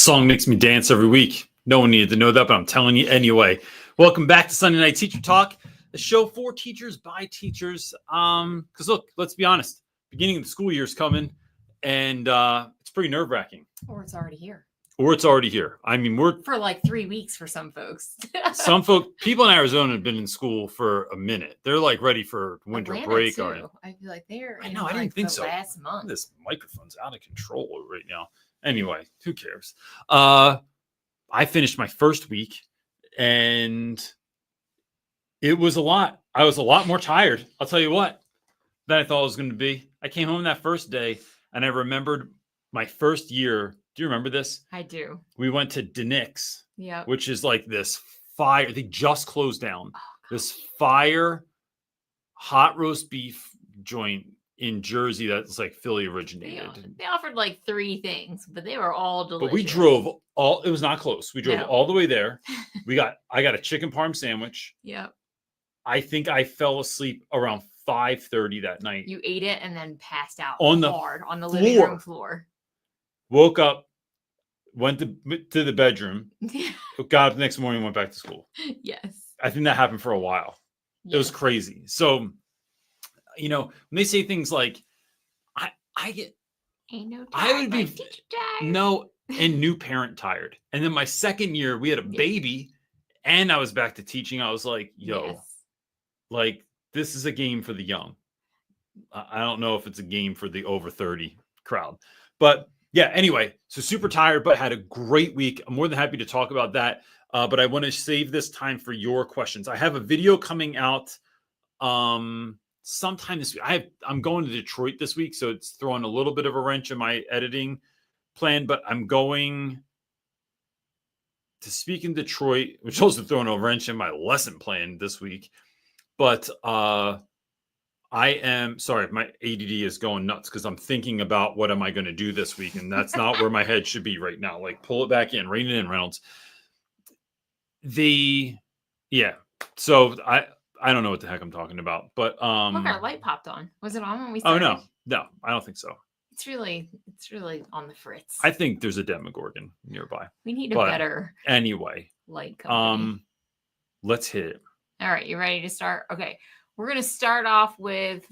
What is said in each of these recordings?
Song makes me dance every week. No one needed to know that, but I'm telling you anyway. Welcome back to Sunday Night Teacher Talk, the show for teachers by teachers. Because look, let's be honest, beginning of the school year is coming, and it's pretty nerve-wracking. Or it's already here. I mean, we're for like 3 weeks for some folks. People in Arizona have been in school for a minute. They're like ready for winter Atlanta break. Too. I feel like they're I in know, I like didn't think the so. last month. This microphone's out of control right now. Anyway, who cares? I finished my first week and it was a lot. I was a lot more tired, I'll tell you what, than I thought I was going to be. I came home that first day and I remembered my first year. Do you remember this? I do. We went to Denix, Yeah, which is like this fire. They just closed down this fire hot roast beef joint in Jersey that's like Philly originated. They offered like 3 things, but they were all delicious. But we drove it was not close. We drove all the way there. I got a chicken parm sandwich. Yep. I think I fell asleep around 5:30 that night. You ate it and then passed out on the living room floor. Woke up, went to the bedroom, got up the next morning, went back to school. Yes. I think that happened for a while. Yes. It was crazy. So, you know, when they say things like, I get, ain't no I would be tired. No, and new parent tired. And then my second year, we had a baby and I was back to teaching. I was like, yo, like this is a game for the young. I don't know if it's a game for the over 30 crowd, but yeah, anyway, so super tired, but had a great week. I'm more than happy to talk about that. But I want to save this time for your questions. I have a video coming out sometime this week. I'm going to Detroit this week, so it's throwing a little bit of a wrench in my editing plan, but I'm going to speak in Detroit, which also throwing a wrench in my lesson plan this week. But I am sorry, my ADD is going nuts because I'm thinking about what am I going to do this week, and that's not where my head should be right now. Like, pull it back in, rein it in, Reynolds. So I don't know what the heck I'm talking about, but look, our light popped on. Was it on when we started? Oh no, I don't think so. It's really on the fritz. I think there's a Demogorgon nearby. We need a better light company. Let's hit it. All right, you ready to start? Okay. We're going to start off with,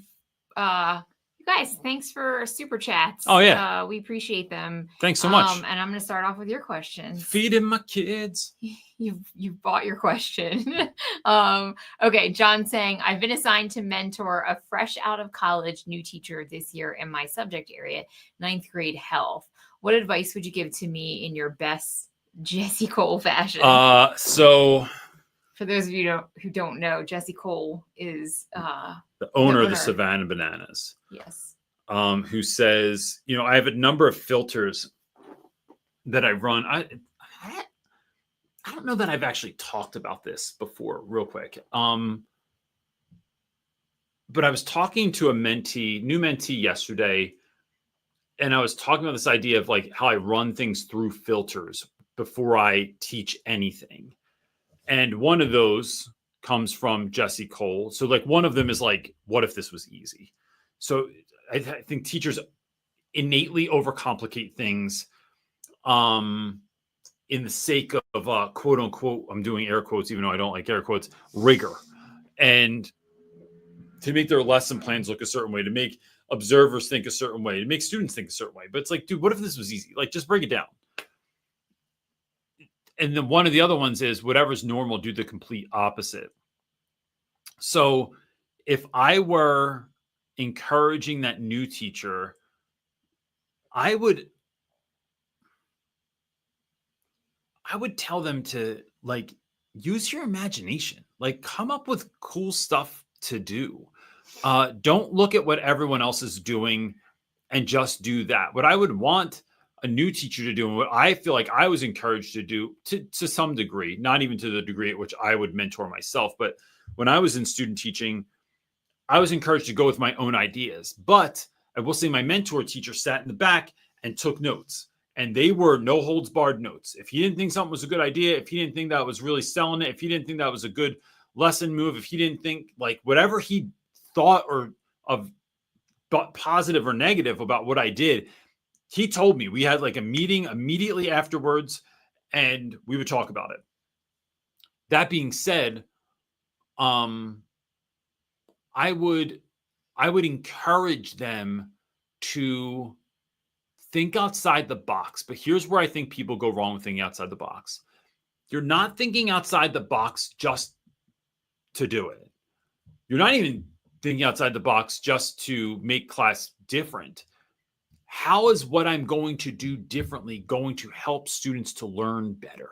you guys, thanks for super chats. Oh, yeah. We appreciate them. Thanks so much. And I'm going to start off with your questions. Feeding my kids. You've bought your question. Okay, John saying, I've been assigned to mentor a fresh out of college new teacher this year in my subject area, 9th grade health. What advice would you give to me in your best Jesse Cole fashion? For those of you who don't know, Jesse Cole is the owner of the Savannah Bananas. Yes. Who says, you know, I have a number of filters that I run. I don't know that I've actually talked about this before, real quick. But I was talking to a new mentee yesterday, and I was talking about this idea of like how I run things through filters before I teach anything. And one of those comes from Jesse Cole. So like one of them is like, what if this was easy? So I think teachers innately overcomplicate things in the sake of quote unquote, I'm doing air quotes, even though I don't like air quotes, rigor. And to make their lesson plans look a certain way, to make observers think a certain way, to make students think a certain way. But it's like, dude, what if this was easy? Like, just break it down. And then one of the other ones is whatever's normal, do the complete opposite. So if I were encouraging that new teacher, I would tell them to like use your imagination, like come up with cool stuff to do. Don't look at what everyone else is doing and just do that. What I would want a new teacher to do, and what I feel like I was encouraged to do to some degree, not even to the degree at which I would mentor myself, but when I was in student teaching, I was encouraged to go with my own ideas. But I will say my mentor teacher sat in the back and took notes, and they were no holds barred notes. If he didn't think something was a good idea, if he didn't think that was really selling it, if he didn't think that was a good lesson move, if he didn't think like whatever he thought or of positive or negative about what I did, he told me we had like a meeting immediately afterwards and we would talk about it. That being said, I would encourage them to think outside the box. But here's where I think people go wrong with thinking outside the box. You're not thinking outside the box just to do it. You're not even thinking outside the box just to make class different. How is what I'm going to do differently going to help students to learn better?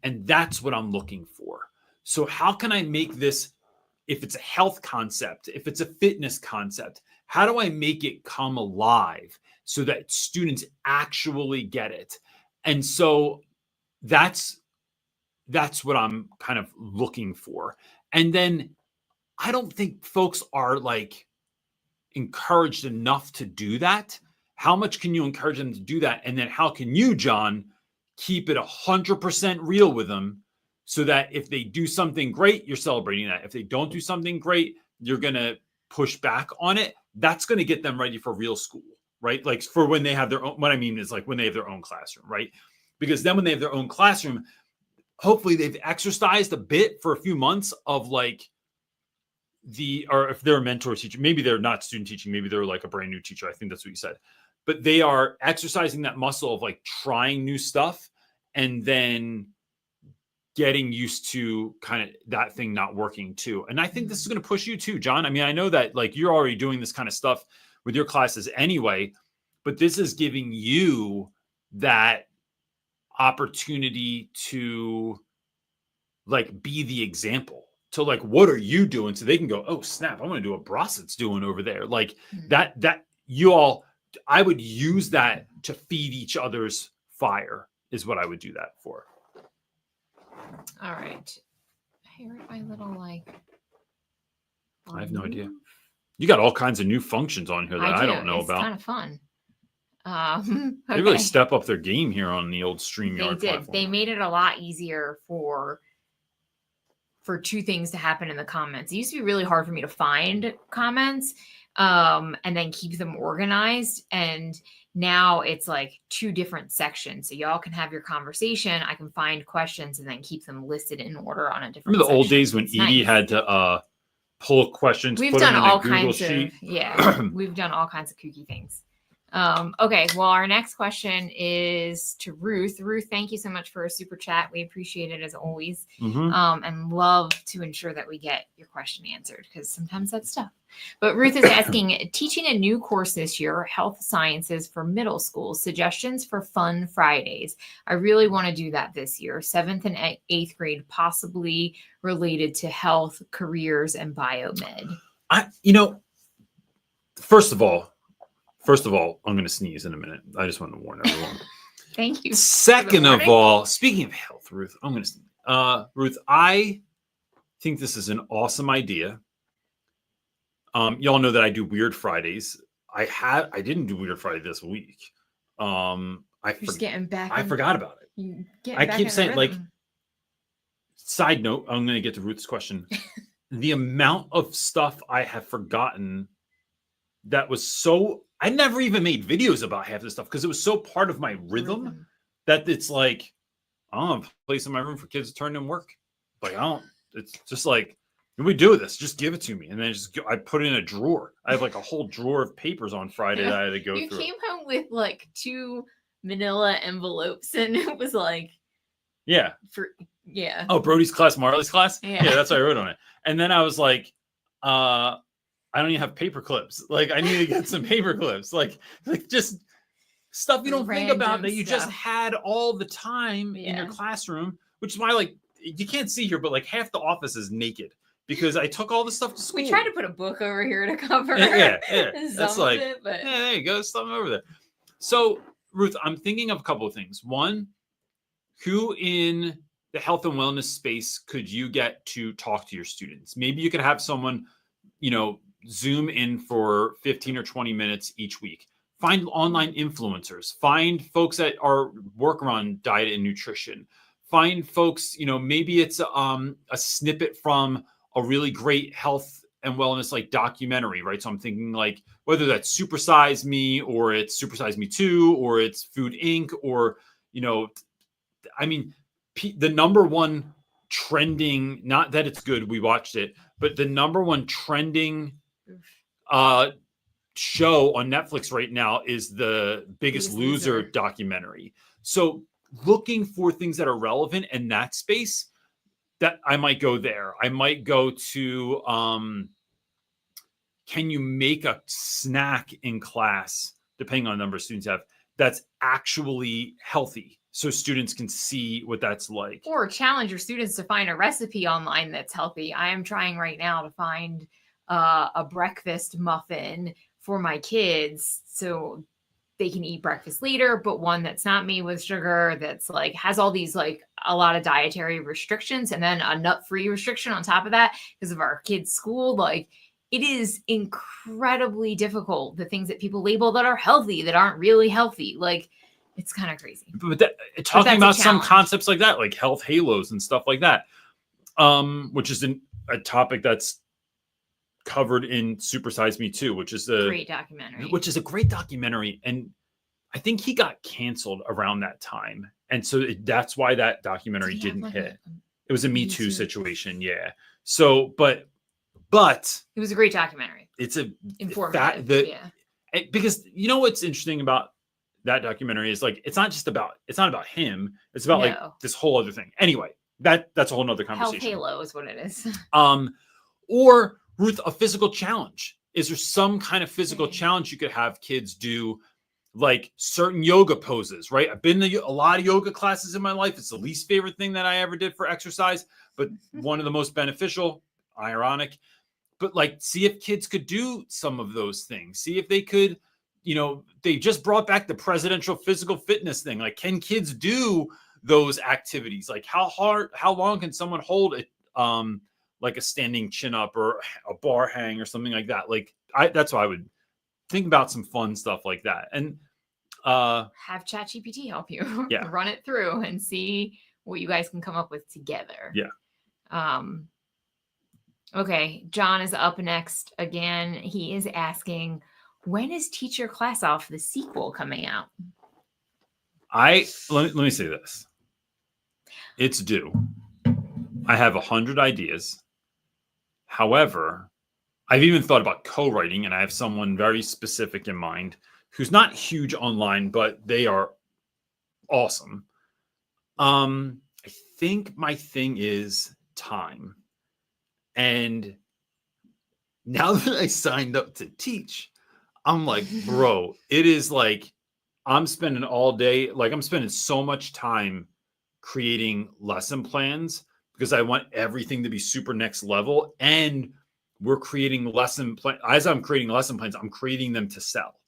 And that's what I'm looking for. So how can I make this, if it's a health concept, if it's a fitness concept, how do I make it come alive so that students actually get it? And so that's what I'm kind of looking for. And then I don't think folks are like encouraged enough to do that. How much can you encourage them to do that? And then how can you, John, keep it 100% real with them so that if they do something great, you're celebrating that. If they don't do something great, you're going to push back on it. That's going to get them ready for real school, right? Like for when they have their own, what I mean is like when they have their own classroom, right? Because then when they have their own classroom, hopefully they've exercised a bit for a few months of like or if they're a mentor teacher, maybe they're not student teaching, maybe they're like a brand new teacher. I think that's what you said. But they are exercising that muscle of like trying new stuff and then getting used to kind of that thing not working too. And I think this is going to push you too, John. I mean, I know that like you're already doing this kind of stuff with your classes anyway, but this is giving you that opportunity to like be the example. So like, what are you doing? So they can go, oh snap, I'm going to do what Brossett's doing over there. Like that you all, I would use that to feed each other's fire is what I would do that for. All right. Here my little like. I have no idea. You got all kinds of new functions on here that I don't know about. It's kind of fun. They really step up their game here on the old StreamYard platform. They made it a lot easier for two things to happen in the comments. It used to be really hard for me to find comments and then keep them organized. And now it's like 2 different sections. So y'all can have your conversation. I can find questions and then keep them listed in order on a different Remember the old section. days when Edie had to pull questions, we've put done them in all a Google kinds sheet? We've done all kinds of kooky things. Okay, well, our next question is to Ruth. Ruth, thank you so much for a super chat. We appreciate it as always, and love to ensure that we get your question answered because sometimes that's tough. But Ruth is asking, teaching a new course this year, health sciences for middle school, suggestions for fun Fridays. I really want to do that this year, 7th and 8th grade, possibly related to health, careers, and biomed. First of all, I'm going to sneeze in a minute. I just want to warn everyone. Thank you. Second of all, speaking of health, Ruth, I'm going to sneeze. Ruth, I think this is an awesome idea. Y'all know that I do Weird Fridays. I didn't do Weird Friday this week. Just getting back. I forgot about it. I keep saying like. Side note, I'm going to get to Ruth's question. The amount of stuff I have forgotten that was so. I never even made videos about half this stuff because it was so part of my rhythm that it's like, I don't have a place in my room for kids to turn in work. Like, it's just like, what do we do with this? Just give it to me. And then I put it in a drawer. I have like a whole drawer of papers on Friday that I had to go through. You came home with like 2 manila envelopes and it was like. Yeah. Oh, Brody's class, Marley's class? Yeah, that's what I wrote on it. And then I was like, I don't even have paper clips. Like, I need to get some paper clips. Like just stuff you don't think about that you just had all the time in your classroom, which is why, like, you can't see here, but like half the office is naked because I took all the stuff to school. We tried to put a book over here to cover. Yeah. That's like, there you go, something over there. So, Ruth, I'm thinking of a couple of things. One, who in the health and wellness space could you get to talk to your students? Maybe you could have someone, Zoom in for 15 or 20 minutes each week. Find online influencers. Find folks that work around diet and nutrition. Find folks, maybe it's a snippet from a really great health and wellness like documentary, right? So I'm thinking like whether that's Super Size Me or it's Super Size Me 2 or it's Food Inc. or, you know, I mean, the number one trending, not that it's good, we watched it, but the number one trending show on Netflix right now is the Biggest Loser documentary. So looking for things that are relevant in that space, that I might go there. I might go to can you make a snack in class, depending on the number of students you have, that's actually healthy so students can see what that's like. Or challenge your students to find a recipe online that's healthy. I am trying right now to find a breakfast muffin for my kids so they can eat breakfast later, but one that's not made with sugar, that's like has all these like a lot of dietary restrictions and then a nut-free restriction on top of that because of our kids' school. Like, it is incredibly difficult, the things that people label that are healthy that aren't really healthy. Like, it's kind of crazy. But talking about some concepts like that, like health halos and stuff like that, which is a topic that's covered in Super Size Me 2, which is a great documentary. And I think he got canceled around that time. And so that's why that documentary didn't hit. It was a Me Too situation. Yeah. So, but it was a great documentary. It's informative. Because you know what's interesting about that documentary is like it's not about him. It's about like this whole other thing. Anyway, that's a whole nother conversation. Health halo is what it is. Or Ruth, a physical challenge. Is there some kind of physical challenge you could have kids do, like certain yoga poses, right? I've been to a lot of yoga classes in my life. It's the least favorite thing that I ever did for exercise, but one of the most beneficial, ironic. But like, see if kids could do some of those things. See if they could, they just brought back the presidential physical fitness thing. Like, can kids do those activities? Like, how long can someone hold it? Like a standing chin up or a bar hang or something like that. Like, that's why I would think about some fun stuff like that. And have ChatGPT help you run it through and see what you guys can come up with together. Yeah. Okay. John is up next again. He is asking, when is Teach Your Class Off, the sequel, coming out? Let me say this. It's due. I have 100 ideas. However, I've even thought about co-writing, and I have someone very specific in mind who's not huge online, but they are awesome. I think my thing is time. And now that I signed up to teach, I'm like, bro, it is like I'm spending all day, like I'm spending so much time creating lesson plans because I want everything to be super next level. And we're creating lesson plan. As I'm creating lesson plans, I'm creating them to sell.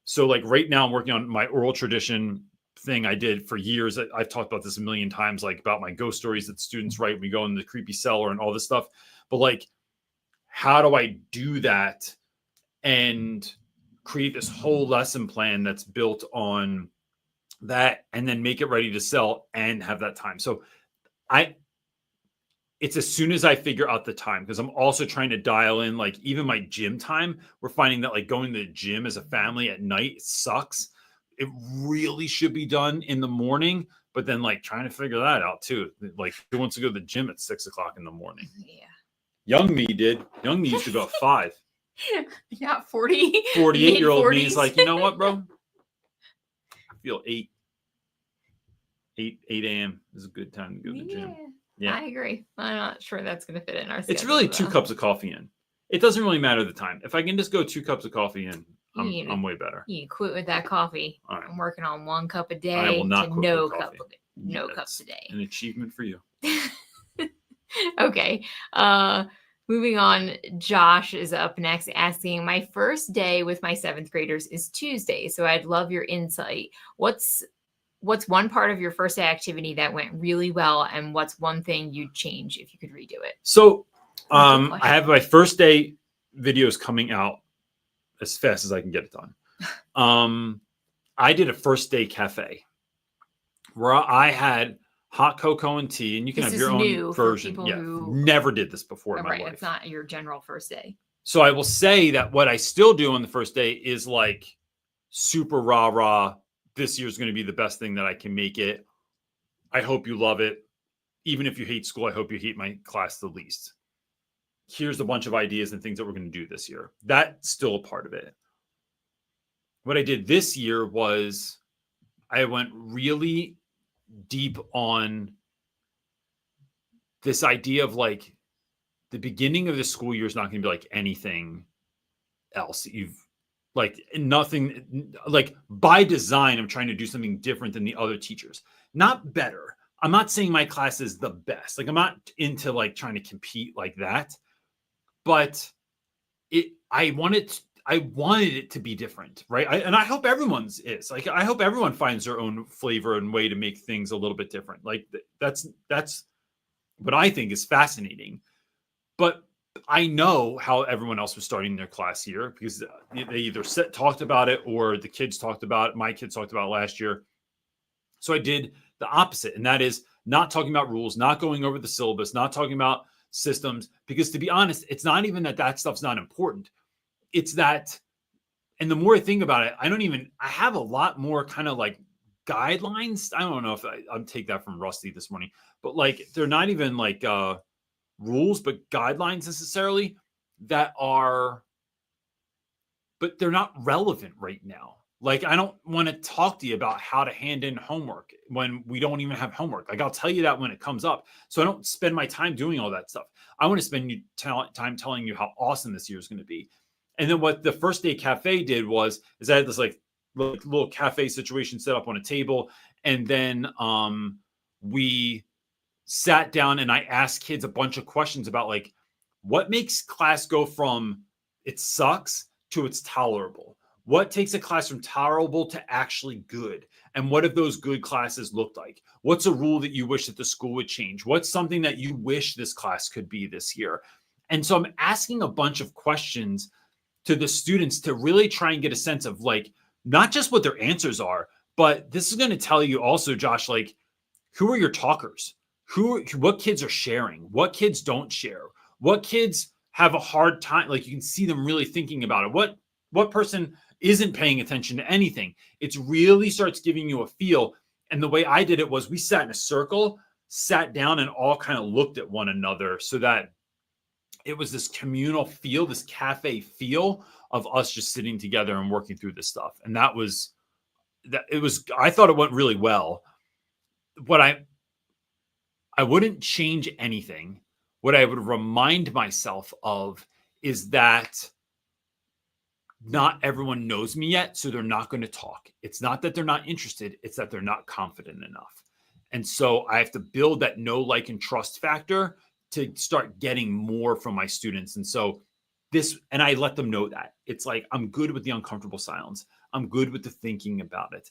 So like right now I'm working on my oral tradition thing I did for years. I've talked about this a million times, like about my ghost stories that students write. We go in the creepy cellar and all this stuff. But like, how do I do that and create this whole lesson plan that's built on that and then make it ready to sell and have that time? So it's as soon as I figure out the time, because I'm also trying to dial in, like even my gym time. We're finding that like going to the gym as a family at night sucks. It really should be done in the morning, but then like trying to figure that out too. Like, who wants to go to the gym at 6 o'clock in the morning? Yeah. Young me did. Young me used to go at 5. Yeah, 48-year-old me is like, you know what, bro? I feel 8 a.m. is a good time to go to the gym. Yeah, I agree. I'm not sure that's going to fit in our schedule. It's really 2 cups of coffee in. It doesn't really matter the time. If I can just go 2 cups of coffee in, I'm way better. You quit with that coffee. All right. I'm working on 1 cup a day. I will not quit no with cup coffee. no cups a day. An achievement for you. Okay. Moving on, Josh is up next asking, my first day with my 7th graders is Tuesday, so I'd love your insight. What's one part of your first day activity that went really well, and what's one thing you'd change if you could redo it? So I have my first day videos coming out as fast as I can get it done. I did a first day cafe where I had hot cocoa and tea, and you can have your own version. Never Never did this before in my life. It's not your general first day. So I will say that what I still do on the first day is like super rah rah. This year's going to be the best thing that I can make it. I hope you love it. Even if you hate school, I hope you hate my class the least. Here's a bunch of ideas and things that we're going to do this year. That's still a part of it. What I did this year was I went really deep on this idea of like the beginning of the school year is not going to be like anything else. You've like nothing, like by design, I'm trying to do something different than the other teachers, not better. I'm not saying my class is the best. Like I'm not into like trying to compete like that, but I wanted it to be different, right? And I hope everyone's is like, I hope everyone finds their own flavor and way to make things a little bit different. Like that's what I think is fascinating. But I know how everyone else was starting their class year because they either talked about it or the kids talked about it. My kids talked about it last year. So I did the opposite. And that is not talking about rules, not going over the syllabus, not talking about systems, because to be honest, it's not even that stuff's not important. It's that, and the more I think about it, I have a lot more kind of like guidelines. I don't know if I'll take that from Rusty this morning, but like, they're not even like, rules, but guidelines necessarily that are, but they're not relevant right now. Like, I don't want to talk to you about how to hand in homework when we don't even have homework. Like, I'll tell you that when it comes up. So I don't spend my time doing all that stuff. I want to spend time telling you how awesome this year is going to be. And then what the first day cafe did is I had this like little cafe situation set up on a table. And then we sat down and I asked kids a bunch of questions about like, what makes class go from it sucks to it's tolerable? What takes a class from tolerable to actually good? And what have those good classes looked like? What's a rule that you wish that the school would change? What's something that you wish this class could be this year? And so I'm asking a bunch of questions to the students to really try and get a sense of like, not just what their answers are, but this is going to tell you also, Josh, like, who are your talkers? What kids are sharing? What kids don't share? What kids have a hard time? Like, you can see them really thinking about it. What person isn't paying attention to anything? It really starts giving you a feel. And the way I did it was we sat in a circle, sat down, and all kind of looked at one another so that it was this communal feel, this cafe feel of us just sitting together and working through this stuff. And I thought it went really well. What I wouldn't change anything. What I would remind myself of is that not everyone knows me yet, so they're not going to talk. It's not that they're not interested, it's that they're not confident enough. And so I have to build that know, like, and trust factor to start getting more from my students. And so and I let them know that. It's like, I'm good with the uncomfortable silence. I'm good with the thinking about it.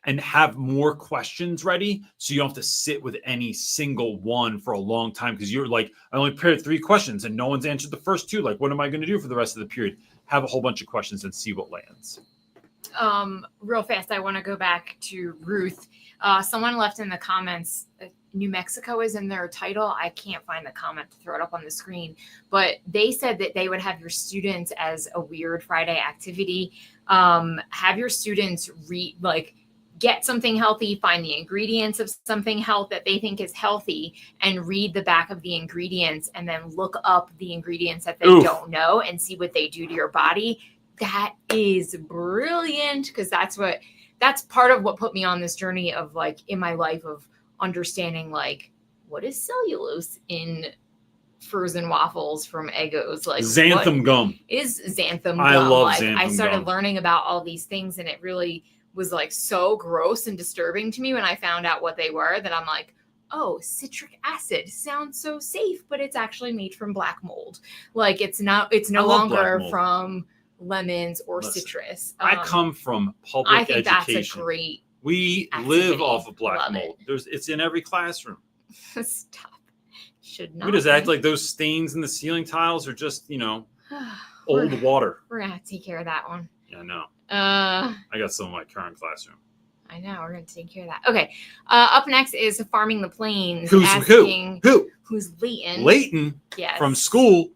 And have more questions ready so you don't have to sit with any single one for a long time because you're like, I only prepared 3 questions and no one's answered the first 2. Like, what am I going to do for the rest of the period? Have a whole bunch of questions and see what lands. Real fast, I want to go back to Ruth. Someone left in the comments, New Mexico is in their title. I can't find the comment to throw it up on the screen, but they said that they would have your students as a weird Friday activity. Have your students get something healthy, find the ingredients of something that they think is healthy, and read the back of the ingredients, and then look up the ingredients that they don't know and see what they do to your body. That is brilliant, because that's part of what put me on this journey of like in my life of understanding like what is cellulose in frozen waffles from Eggos, like xanthan gum is xanthan gum. I love xanthan I started gum. learning about all these things, and it really was like so gross and disturbing to me when I found out what they were, that I'm like, oh, citric acid sounds so safe, but it's actually made from black mold. Like it's no longer from lemons or citrus. I come from public education. I think that's a great We activity. live off of black Love mold. It's in every classroom. Stop. Should not. We just act like those stains in the ceiling tiles are just, old water. We're gonna have to take care of that one. Yeah, I know. I got some in my current classroom. I know. We're gonna take care of that. Okay. Up next is Farming the Plains. Who's Leighton? Who's Leighton? Leighton. Yes. From school.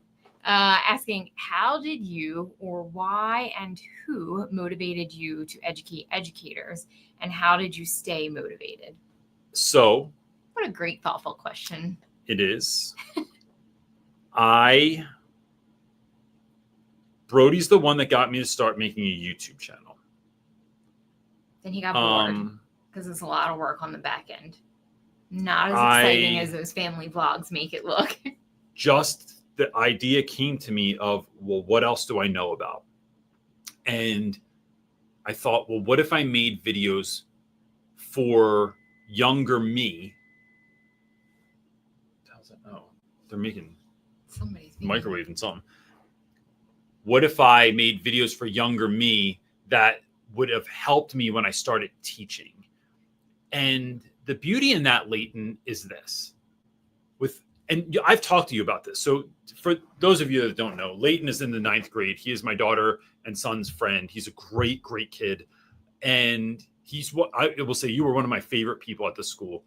asking, how did you, or why and who motivated you to educate educators, and how did you stay motivated? So What a great, thoughtful question. it is. Brody's the one that got me to start making a YouTube channel. Then he got bored because it's a lot of work on the back end. Not as exciting as those family vlogs make it look. Just the idea came to me of, well, what else do I know about? And I thought, well, what if I made videos for younger me? Oh, they're making somebody's microwaving something. What if I made videos for younger me that would have helped me when I started teaching? And the beauty in that, Leighton, is this. And I've talked to you about this. So for those of you that don't know, Leighton is in the 9th grade. He is my daughter and son's friend. He's a great, great kid. And he's what I will say, you were one of my favorite people at the school.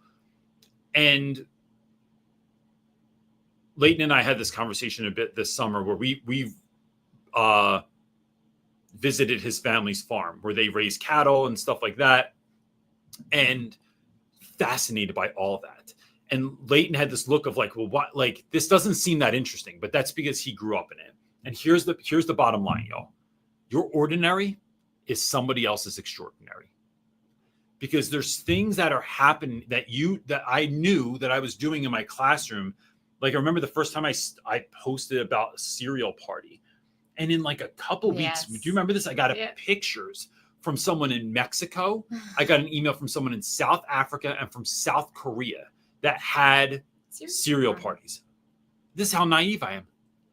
And Leighton and I had this conversation a bit this summer where we've visited his family's farm where they raise cattle and stuff like that. And fascinated by all that. And Leighton had this look of like, well, what, like, this doesn't seem that interesting, but that's because he grew up in it. And here's the bottom line, y'all. Your ordinary is somebody else's extraordinary. Because there's things that are happening that I knew that I was doing in my classroom. Like, I remember the first time I posted about a cereal party. And in like a couple weeks, do you remember this? I got pictures from someone in Mexico. I got an email from someone in South Africa and from South Korea that had cereal parties. This is how naive I am.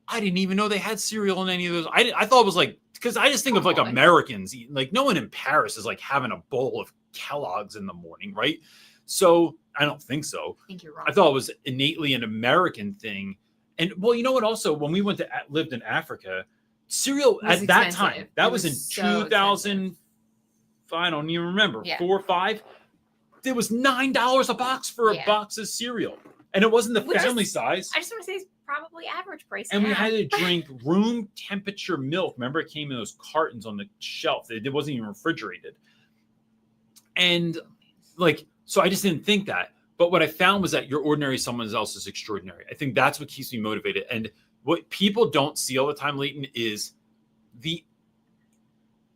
I didn't even know they had cereal in any of those. I thought it was like, because I just think of like Americans eating, like no one in Paris is like having a bowl of Kellogg's in the morning, right? So I don't think so. I think you're wrong. I thought it was innately an American thing. And well, you know what? Also, when we lived in Africa, cereal at that time, that was in 2000. I don't even remember, 4 or 5. It was $9 a box for a box of cereal. And it wasn't the family size. I just want to say it's probably average price. And we had to drink room temperature milk. Remember, it came in those cartons on the shelf. It wasn't even refrigerated. And like, so I just didn't think that. But what I found was that your ordinary is someone else is extraordinary. I think that's what keeps me motivated. And what people don't see all the time, Leighton, is the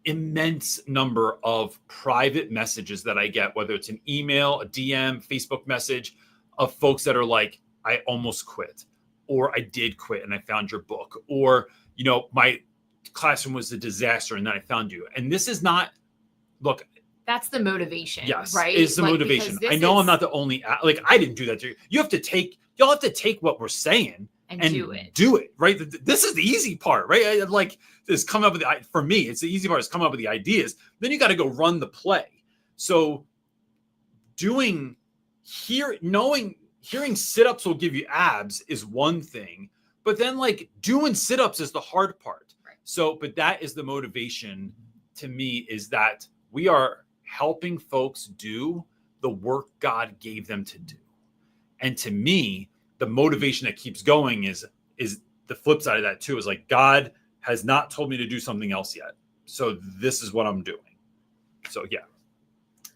immense number of private messages that I get, whether it's an email, a DM, Facebook message, of folks that are like, I almost quit, or I did quit and I found your book, or, you know, my classroom was a disaster and then I found you. And this is not, look. That's the motivation. Yes, right? It's the motivation. I know I'm not the only, like, I didn't do that to you. Y'all have to take what we're saying and do it, right? This is the easy part, right? Like, is coming up with for me, it's the easy part is coming up with the ideas. Then you got to go run the play. So hearing sit-ups will give you abs is one thing, but then like doing sit-ups is the hard part. Right. So, but that is the motivation to me, is that we are helping folks do the work God gave them to do. And to me, the motivation that keeps going is the flip side of that too, is like, God has not told me to do something else yet. So this is what I'm doing. So yeah.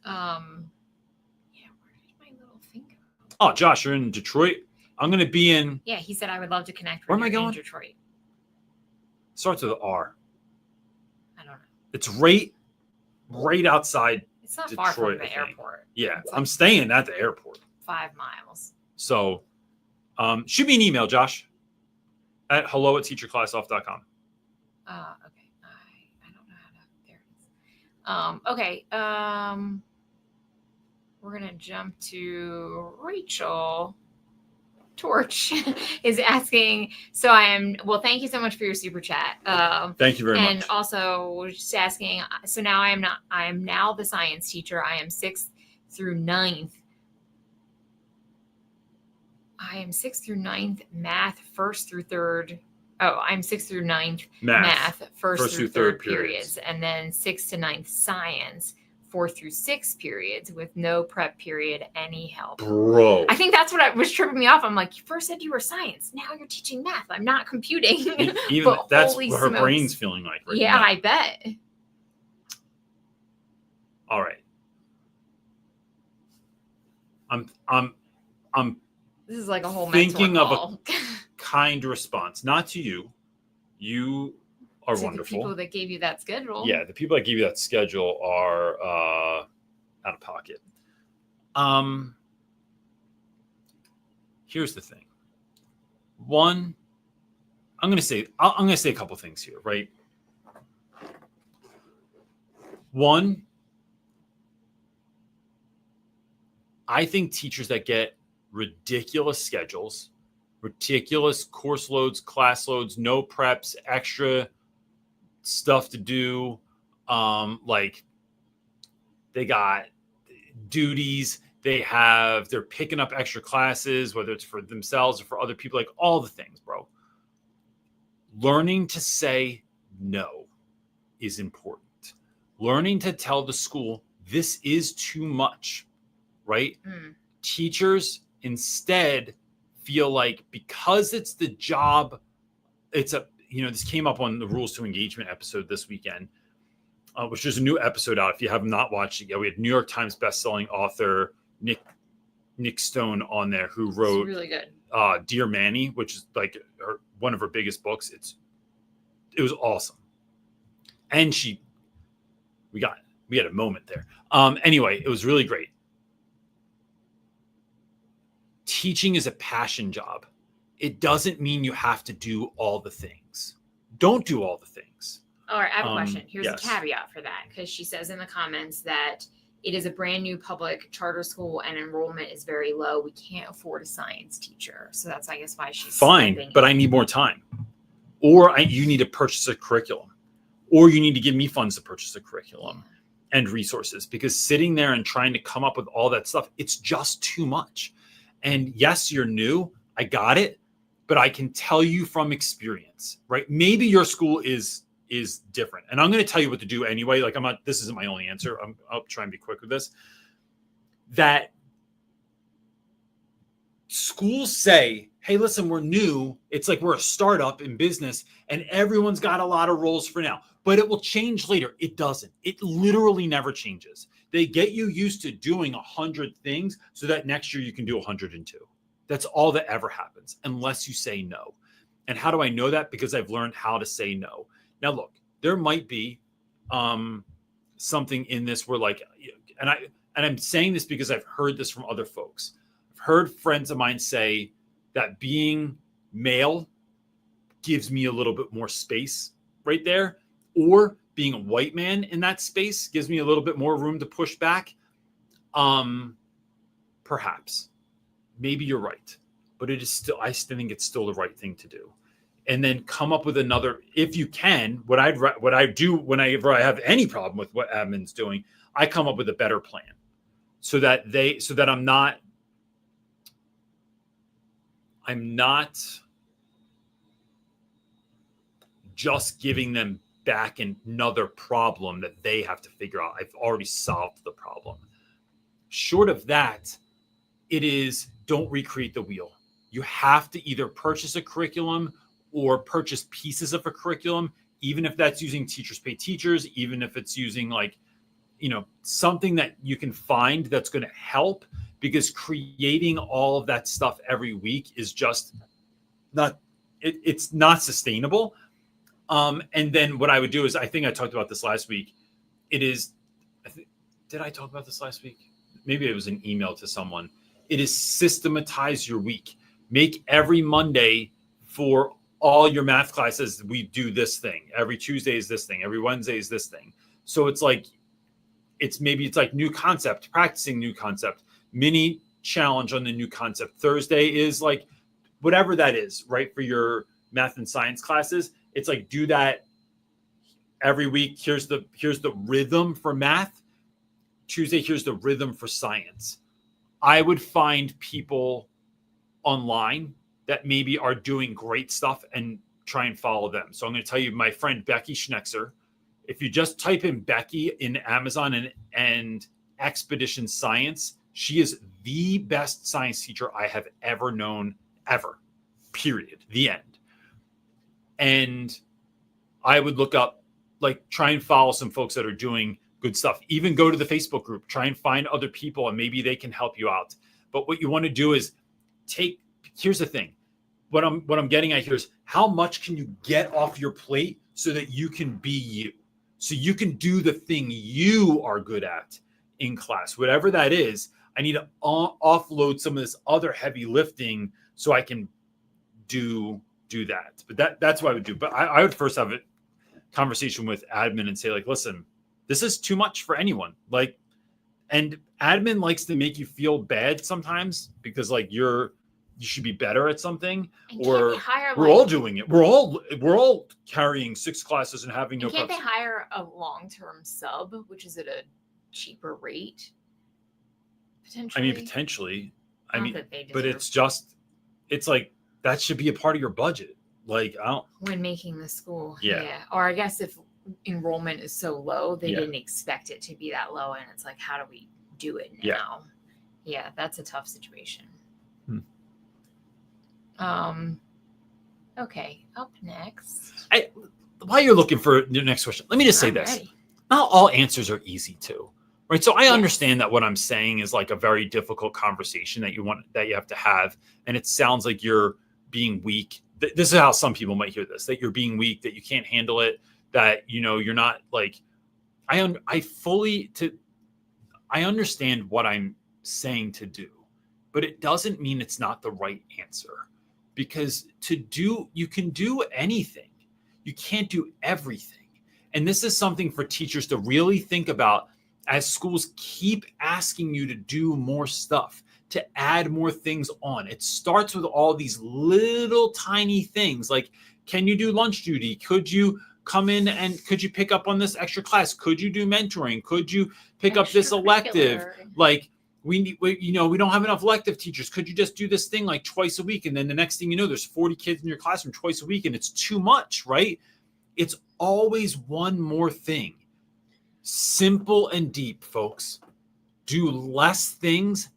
Where did my little thing go? Oh, Josh, you're in Detroit. I'm going to be in. Yeah, he said I would love to connect with Where am I going? In Detroit. Starts with an R. I don't know. It's right outside. It's not Detroit, far from the airport. Yeah, I'm staying at the airport. 5 miles. So shoot me an email, Josh, at hello@teacherclassoff.com. Okay. I don't know how to. There it is. Okay. We're gonna jump to Rachel. Torch is asking. So thank you so much for your super chat. Thank you very much. And also we're just asking. So now I am now the science teacher. I am 6th through 9th. I am 6th through 9th math, 1st through 3rd. Oh, I'm 6th through 9th math, first through third periods. And then 6th to 9th science, 4 through 6 periods with no prep period, any help. Bro. I think that's what was tripping me off. I'm like, you first said you were science. Now you're teaching math. I'm not computing. Even But that's holy what her smokes. brain's feeling like right Yeah, now. I bet. All right. I'm This is like a whole thinking mentor of call. kind response, not to you. You are To wonderful. the people that gave you that schedule. Yeah, the people that give you that schedule are out of pocket. Here's the thing. One, I'm gonna say a couple things here, right? One, I think teachers that get ridiculous schedules, ridiculous course loads, class loads, no preps, extra stuff to do, like they got duties, they're picking up extra classes, whether it's for themselves or for other people, like all the things, bro. Learning to say no is important. Learning to tell the school, this is too much, right? Teachers instead feel like because it's the job, this came up on the Rules to Engagement episode this weekend, which is a new episode out. If you have not watched it yet, we had New York Times bestselling author Nick Stone on there, who wrote really good. Dear Manny, which is like one of her biggest books. It was awesome, and we had a moment there. Anyway, it was really great. Teaching is a passion job. It doesn't mean you have to do all the things. Don't do all the things. All right, I have a question. Here's yes. a caveat for that, because she says in the comments that it is a brand new public charter school and enrollment is very low. We can't afford a science teacher. So that's, I guess, why she's fine, but I need more time. Or you need to purchase a curriculum. Or you need to give me funds to purchase a curriculum and resources, because sitting there and trying to come up with all that stuff, it's just too much. And yes, you're new. I got it. But I can tell you from experience, right? Maybe your school is different. And I'm going to tell you what to do anyway. Like this isn't my only answer. I'll try and be quick with this. That schools say, hey, listen, we're new. It's like we're a startup in business and everyone's got a lot of roles for now, but it will change later. It doesn't. It literally never changes. They get you used to doing 100 things so that next year you can do 102. That's all that ever happens unless you say no. And how do I know that? Because I've learned how to say no. Now, look, there might be something in this where and I'm saying this because I've heard this from other folks. I've heard friends of mine say that being male gives me a little bit more space right there, or being a white man in that space gives me a little bit more room to push back. Perhaps. Maybe you're right, but I still think it's still the right thing to do. And then come up with another, if you can, what I do whenever I have any problem with what admin's doing, I come up with a better plan so that I'm not just giving them back another problem that they have to figure out. I've already solved the problem. Short of that, it is, don't recreate the wheel. You have to either purchase a curriculum or purchase pieces of a curriculum, even if that's using Teachers Pay Teachers, even if it's using something that you can find that's going to help, because creating all of that stuff every week is just it's not sustainable. And then what I would do is, I think I talked about this last week. Did I talk about this last week? Maybe it was an email to someone. It is systematize your week. Make every Monday for all your math classes, we do this thing. Every Tuesday is this thing. Every Wednesday is this thing. So it's like new concept, practicing new concept, mini challenge on the new concept. Thursday is like whatever that is, right? For your math and science classes, it's like, do that every week. Here's the rhythm for math. Tuesday, here's the rhythm for science. I would find people online that maybe are doing great stuff and try and follow them. So I'm going to tell you, my friend Becky Schnexer if you just type in Becky in Amazon and Expedition Science, she is the best science teacher I have ever known, ever, period, the end. And I would look up, like, try and follow some folks that are doing good stuff. Even go to the Facebook group, try and find other people, and maybe they can help you out. But what you want to do is here's the thing. What I'm getting at here is, how much can you get off your plate so that you can be you? So you can do the thing you are good at in class, whatever that is. I need to offload some of this other heavy lifting so I can do that. But that's what I would do. But I would first have a conversation with admin and say, like, listen, this is too much for anyone. Like, and admin likes to make you feel bad sometimes because, like, you should be better at something, or we're all doing it. We're all carrying 6 classes and having no. Can't they hire a long-term sub, which is at a cheaper rate? Potentially. Potentially. But it's like, that should be a part of your budget. Like, when making the school. Yeah. Or I guess if enrollment is so low, they didn't expect it to be that low, and it's like, how do we do it now? Yeah, that's a tough situation. Okay, up next. While you're looking for the next question, let me just say this. Ready. Not all answers are easy too, right? So I understand that what I'm saying is like a very difficult conversation that you have to have. And it sounds like you're being weak. This is how some people might hear this, that you're being weak, that you can't handle it, that, you're not like, I understand what I'm saying to do, but it doesn't mean it's not the right answer. Because you can do anything. You can't do everything. And this is something for teachers to really think about as schools keep asking you to do more stuff, to add more things on. It starts with all these little tiny things, like, can you do lunch duty? Could you come in and could you pick up on this extra class? Could you do mentoring? Could you pick up this elective? Like, we don't have enough elective teachers. Could you just do this thing like twice a week? And then the next thing you know, there's 40 kids in your classroom twice a week, and it's too much, right? It's always one more thing. Simple and deep, folks. Do less things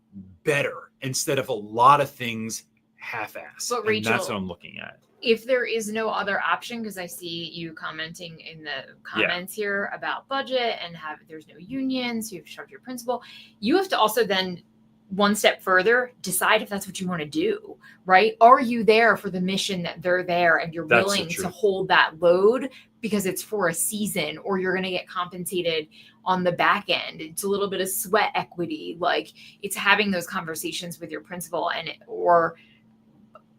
better instead of a lot of things half-assed. But Rachel, and that's what I'm looking at. If there is no other option, because I see you commenting in the comments here about budget and there's no unions, so you have to talk to your principal. You have to also then, one step further, decide if that's what you want to do, right? Are you there for the mission that they're there, and you're willing to hold that load because it's for a season, or you're going to get compensated on the back end? It's a little bit of sweat equity. Like, it's having those conversations with your principal or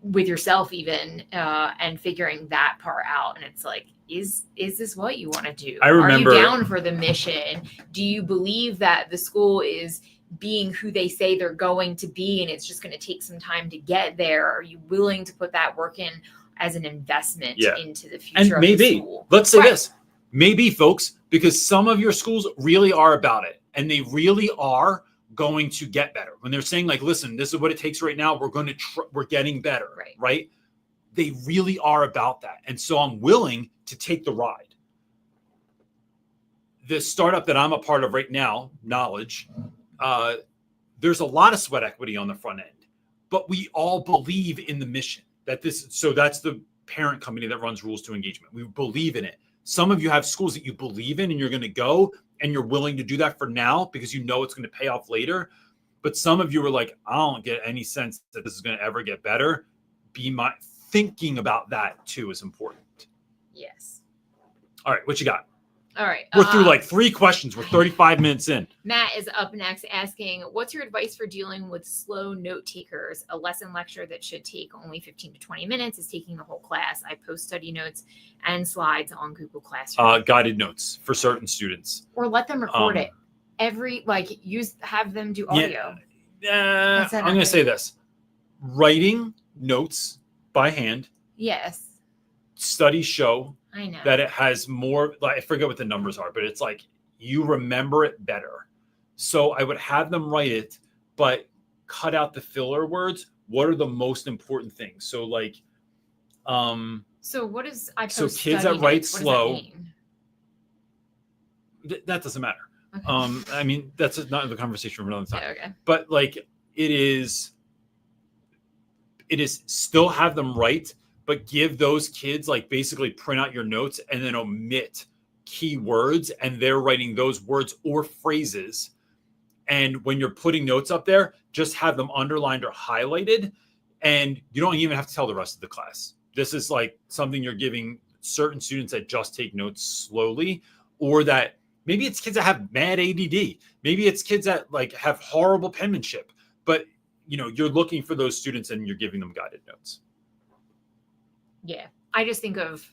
with yourself even, and figuring that part out. And it's like, is this what you want to do? Are you down for the mission? Do you believe that the school is being who they say they're going to be, and it's just going to take some time to get there? Are you willing to put that work in as an investment into the future of the school? Let's say this, maybe, folks, because some of your schools really are about it, and they really are going to get better. When they're saying, like, listen, this is what it takes right now, we're getting better, right? They really are about that. And so I'm willing to take the ride. The startup that I'm a part of right now, Knowledge, there's a lot of sweat equity on the front end, but we all believe in the mission so that's the parent company that runs Rules to Engagement. We believe in it. Some of you have schools that you believe in, and you're going to go, and you're willing to do that for now because you know it's going to pay off later. But some of you are like, I don't get any sense that this is going to ever get better. Thinking about that too is important. Yes. All right, what you got? All right. We're through like 3 questions. We're 35 minutes in. Matt is up next asking, what's your advice for dealing with slow note takers? A lesson lecture that should take only 15 to 20 minutes is taking the whole class. I post study notes and slides on Google Classroom. Guided notes for certain students. Or let them record it. Have them do audio. I'm going to say this. Writing notes by hand. Yes. Studies show I know that it has more, like, I forget what the numbers are, but it's like you remember it better. So I would have them write it, but cut out the filler words. What are the most important things? So like, so what is, so kids that write slow, That doesn't matter. Okay. I mean, that's not the conversation for another time. Yeah, okay. But like, it is still have them write, but give those kids like basically print out your notes and then omit key words, and they're writing those words or phrases. And when you're putting notes up there, just have them underlined or highlighted, and you don't even have to tell the rest of the class. This is like something you're giving certain students that just take notes slowly, or that maybe it's kids that have mad ADD. Maybe it's kids that like have horrible penmanship, but you're looking for those students and you're giving them guided notes. Yeah. I just think of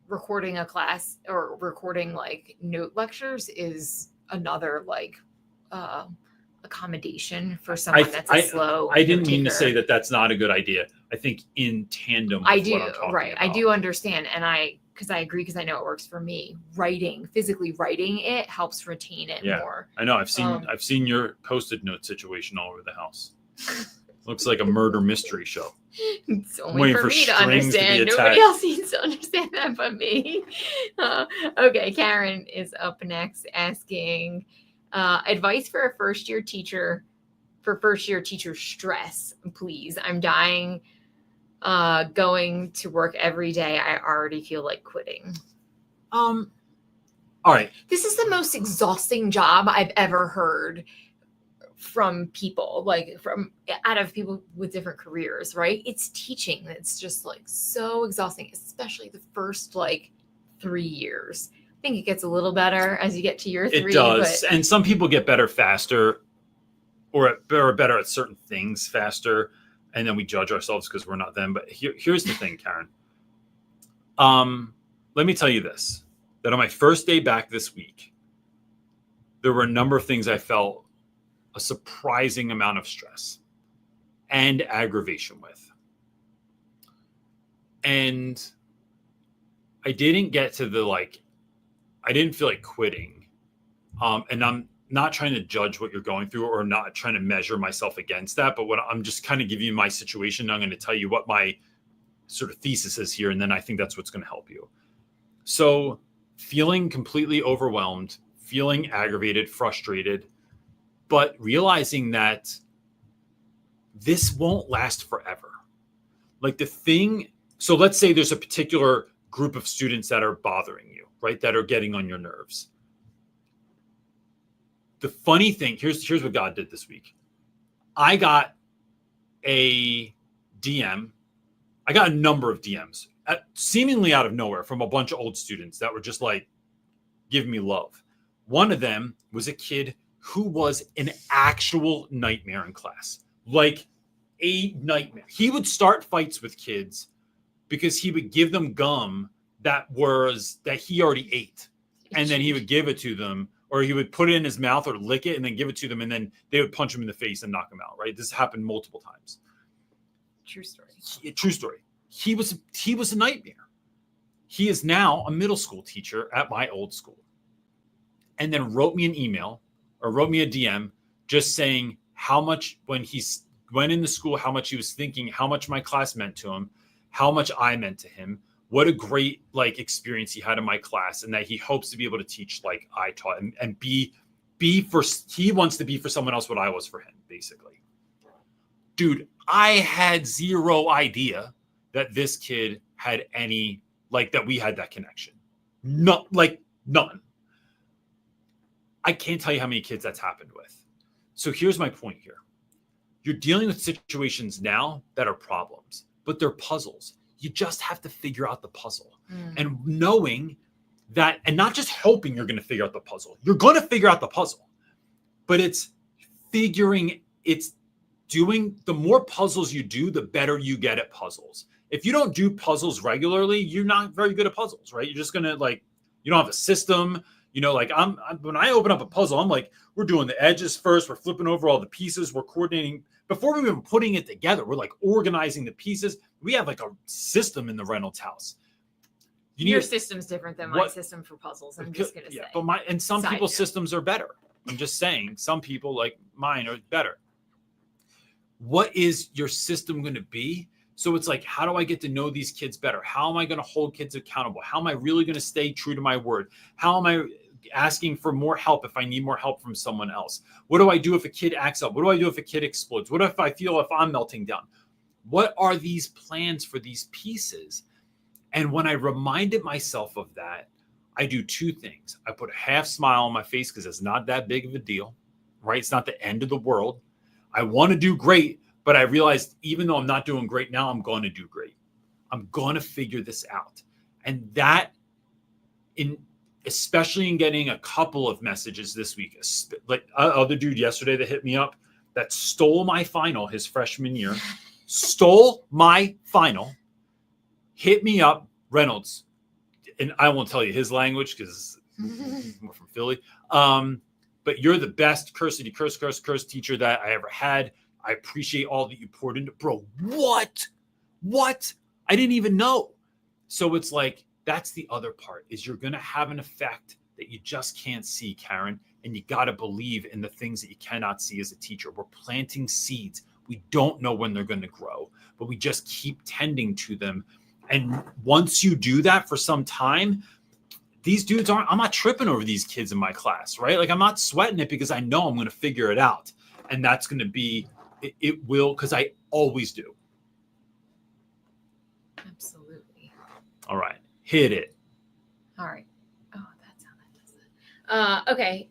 recording a class or recording like note lectures is another like accommodation for someone that's a slow. I didn't mean to say that that's not a good idea. I think in tandem with I do, what I'm talking right. about. I do understand. And because I agree, because I know it works for me. Physically writing it helps retain it more. I know. I've seen your Post-it note situation all over the house. Looks like a murder mystery show. It's only for me to understand. Nobody else needs to understand that but me. Okay, Karen is up next asking advice for a first-year teacher stress, please. I'm dying going to work every day. I already feel like quitting. All right. This is the most exhausting job I've ever heard from people, like out of people with different careers, right? It's teaching. It's just like so exhausting, especially the first like 3 years. I think it gets a little better as you get to year 3. It does. And some people get better faster or better at certain things faster. And then we judge ourselves because we're not them. But here's the thing, Karen. Let me tell you this, that on my first day back this week, there were a number of things I felt a surprising amount of stress and aggravation with. And I didn't get to I didn't feel like quitting. And I'm not trying to judge what you're going through or not trying to measure myself against that. But what I'm just kind of giving you my situation. I'm going to tell you what my sort of thesis is here. And then I think that's what's going to help you. So feeling completely overwhelmed, feeling aggravated, frustrated, but realizing that this won't last forever. So let's say there's a particular group of students that are bothering you, right? That are getting on your nerves. The funny thing, here's what God did this week. I got a DM. I got a number of DMs seemingly out of nowhere from a bunch of old students that were just like, give me love. One of them was a kid who was an actual nightmare in class, like a nightmare. He would start fights with kids because he would give them gum that he already ate. And then he would give it to them, or he would put it in his mouth or lick it and then give it to them. And then they would punch him in the face and knock him out. Right. This happened multiple times. True story. True story. He was a nightmare. He is now a middle school teacher at my old school. And then wrote me an email or wrote me a DM just saying how much when he went into school, how much he was thinking, how much my class meant to him, how much I meant to him, what a great experience he had in my class, and that he hopes to be able to teach like I taught and he wants to be for someone else what I was for him, basically. Dude, I had zero idea that this kid had any, that we had that connection. None. I can't tell you how many kids that's happened with. So here's my point here. You're dealing with situations now that are problems, but they're puzzles. You just have to figure out the puzzle. And knowing that, and not just hoping you're going to figure out the puzzle. You're going to figure out the puzzle, but it's doing, the more puzzles you do, the better you get at puzzles. If you don't do puzzles regularly, you're not very good at puzzles, right? You're just going to you don't have a system. When I open up a puzzle, I'm like, we're doing the edges first. We're flipping over all the pieces. We're coordinating before we're even putting it together. We're organizing the pieces. We have a system in the Reynolds house. Your system's different than my system for puzzles. I'm just going to say. But some people's systems are better. I'm just saying some people like mine are better. What is your system going to be? So it's how do I get to know these kids better? How am I going to hold kids accountable? How am I really going to stay true to my word? How am I asking for more help if I need more help from someone else? What do I do if a kid acts up? What do I do if a kid explodes? What if I feel if I'm melting down? What are these plans for these pieces? And when I reminded myself of that, I do two things. I put a half smile on my face because it's not that big of a deal, right? It's not the end of the world. I want to do great, but I realized even though I'm not doing great now, I'm going to do great. I'm going to figure this out. And that, especially in getting a couple of messages this week, like other dude yesterday that hit me up that stole my final his freshman year, stole my final, hit me up, Reynolds, and I won't tell you his language because we're from Philly. But you're the best curse teacher that I ever had. I appreciate all that you poured into, bro. What? I didn't even know. So it's like, that's the other part, is you're going to have an effect that you just can't see, Karen. And you got to believe in the things that you cannot see as a teacher. We're planting seeds. We don't know when they're going to grow, but we just keep tending to them. And once you do that for some time, these dudes I'm not tripping over these kids in my class, right? Like I'm not sweating it because I know I'm going to figure it out. And that's going to be, it will, because I always do. Absolutely. All right. Hit it. All right. Oh, that's how that does it. Okay.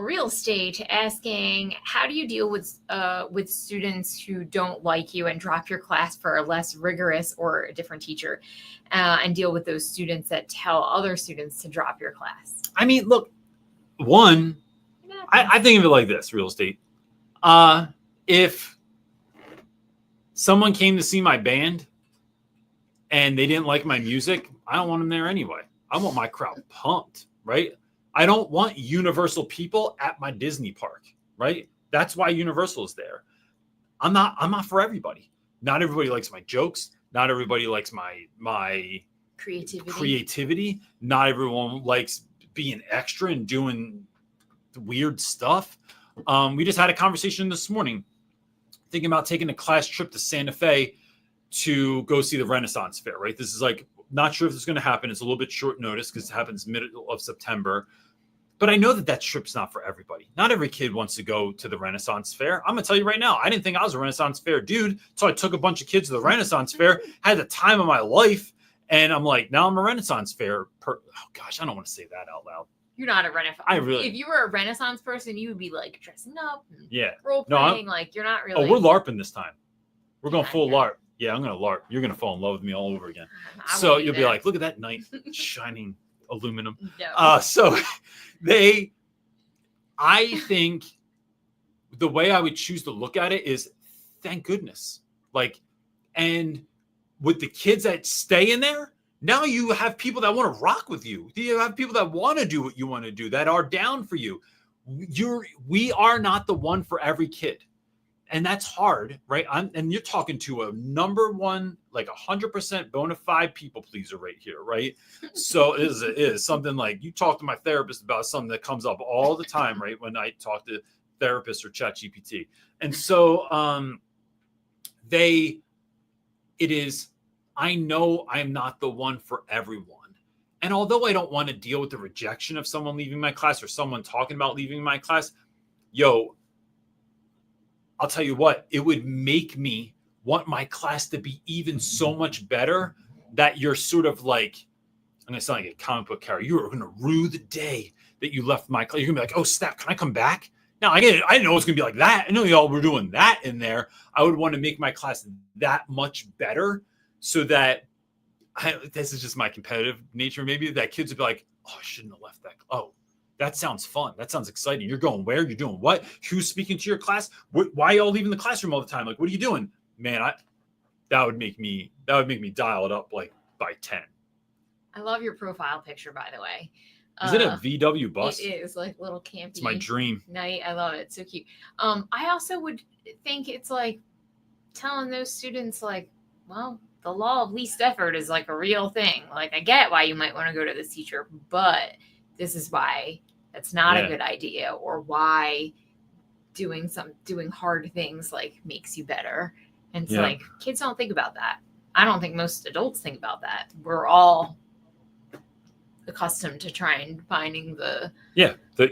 Real estate asking, how do you deal with students who don't like you and drop your class for a less rigorous or a different teacher, and deal with those students that tell other students to drop your class? I mean, look, one, I think of it like this, real estate. If someone came to see my band and they didn't like my music, I don't want them there anyway. I want my crowd pumped, right? I don't want Universal people at my Disney park, right? That's why Universal is there. I'm not for everybody. Not everybody likes my jokes. Not everybody likes my creativity. Not everyone likes being extra and doing weird stuff. We just had a conversation this morning thinking about taking a class trip to Santa Fe to go see the Renaissance Fair, right? This is like, not sure if this is going to happen. It's a little bit short notice because it happens middle of September. But I know that trip's not for everybody. Not every kid wants to go to the Renaissance Fair. I'm going to tell you right now, I didn't think I was a Renaissance Fair dude. So I took a bunch of kids to the Renaissance Fair, had the time of my life. And I'm like, now I'm a Renaissance Fair. Oh, gosh, I don't want to say that out loud. You're not a Renaissance. If you were a Renaissance person, you would be like dressing up and role playing. Like you're not really. Oh, we're LARPing this time. We're going full LARP. Yeah, I'm going to LARP. You're going to fall in love with me all over again. So you'll be like, look at that night shining aluminum. No. So I think the way I would choose to look at it is, thank goodness. Like, and with the kids that stay in there, now you have people that want to rock with you. You have people that want to do what you want to do, that are down for you. We are not the one for every kid. And that's hard, right? And you're talking to a number one, like 100% bona fide people pleaser right here, right? So it is something like, you talk to my therapist about something that comes up all the time, right? When I talk to therapists or ChatGPT. And so I know I'm not the one for everyone. And although I don't want to deal with the rejection of someone leaving my class or someone talking about leaving my class, I'll tell you what, it would make me want my class to be even so much better that you're sort of like, I'm going to sound like a comic book character. You are going to rue the day that you left my class. You're going to be like, oh, snap, can I come back? Now, I didn't know it was going to be like that. I know y'all were doing that in there. I would want to make my class that much better so that, this is just my competitive nature, maybe, that kids would be like, oh, I shouldn't have left that. Oh, that sounds fun. That sounds exciting. You're going where? You're doing what? Who's speaking to your class? Why are y'all leaving the classroom all the time? Like, what are you doing? Man, that would make me dial it up like by 10. I love your profile picture, by the way. Is it a VW bus? It is, like little campy. It's my dream. Night. I love it. So cute. I also would think it's like telling those students, like, well, the law of least effort is like a real thing. Like, I get why you might want to go to this teacher, but this is why that's not a good idea, or why doing hard things like makes you better. And it's like, kids don't think about that. I don't think most adults think about that. We're all accustomed to trying finding the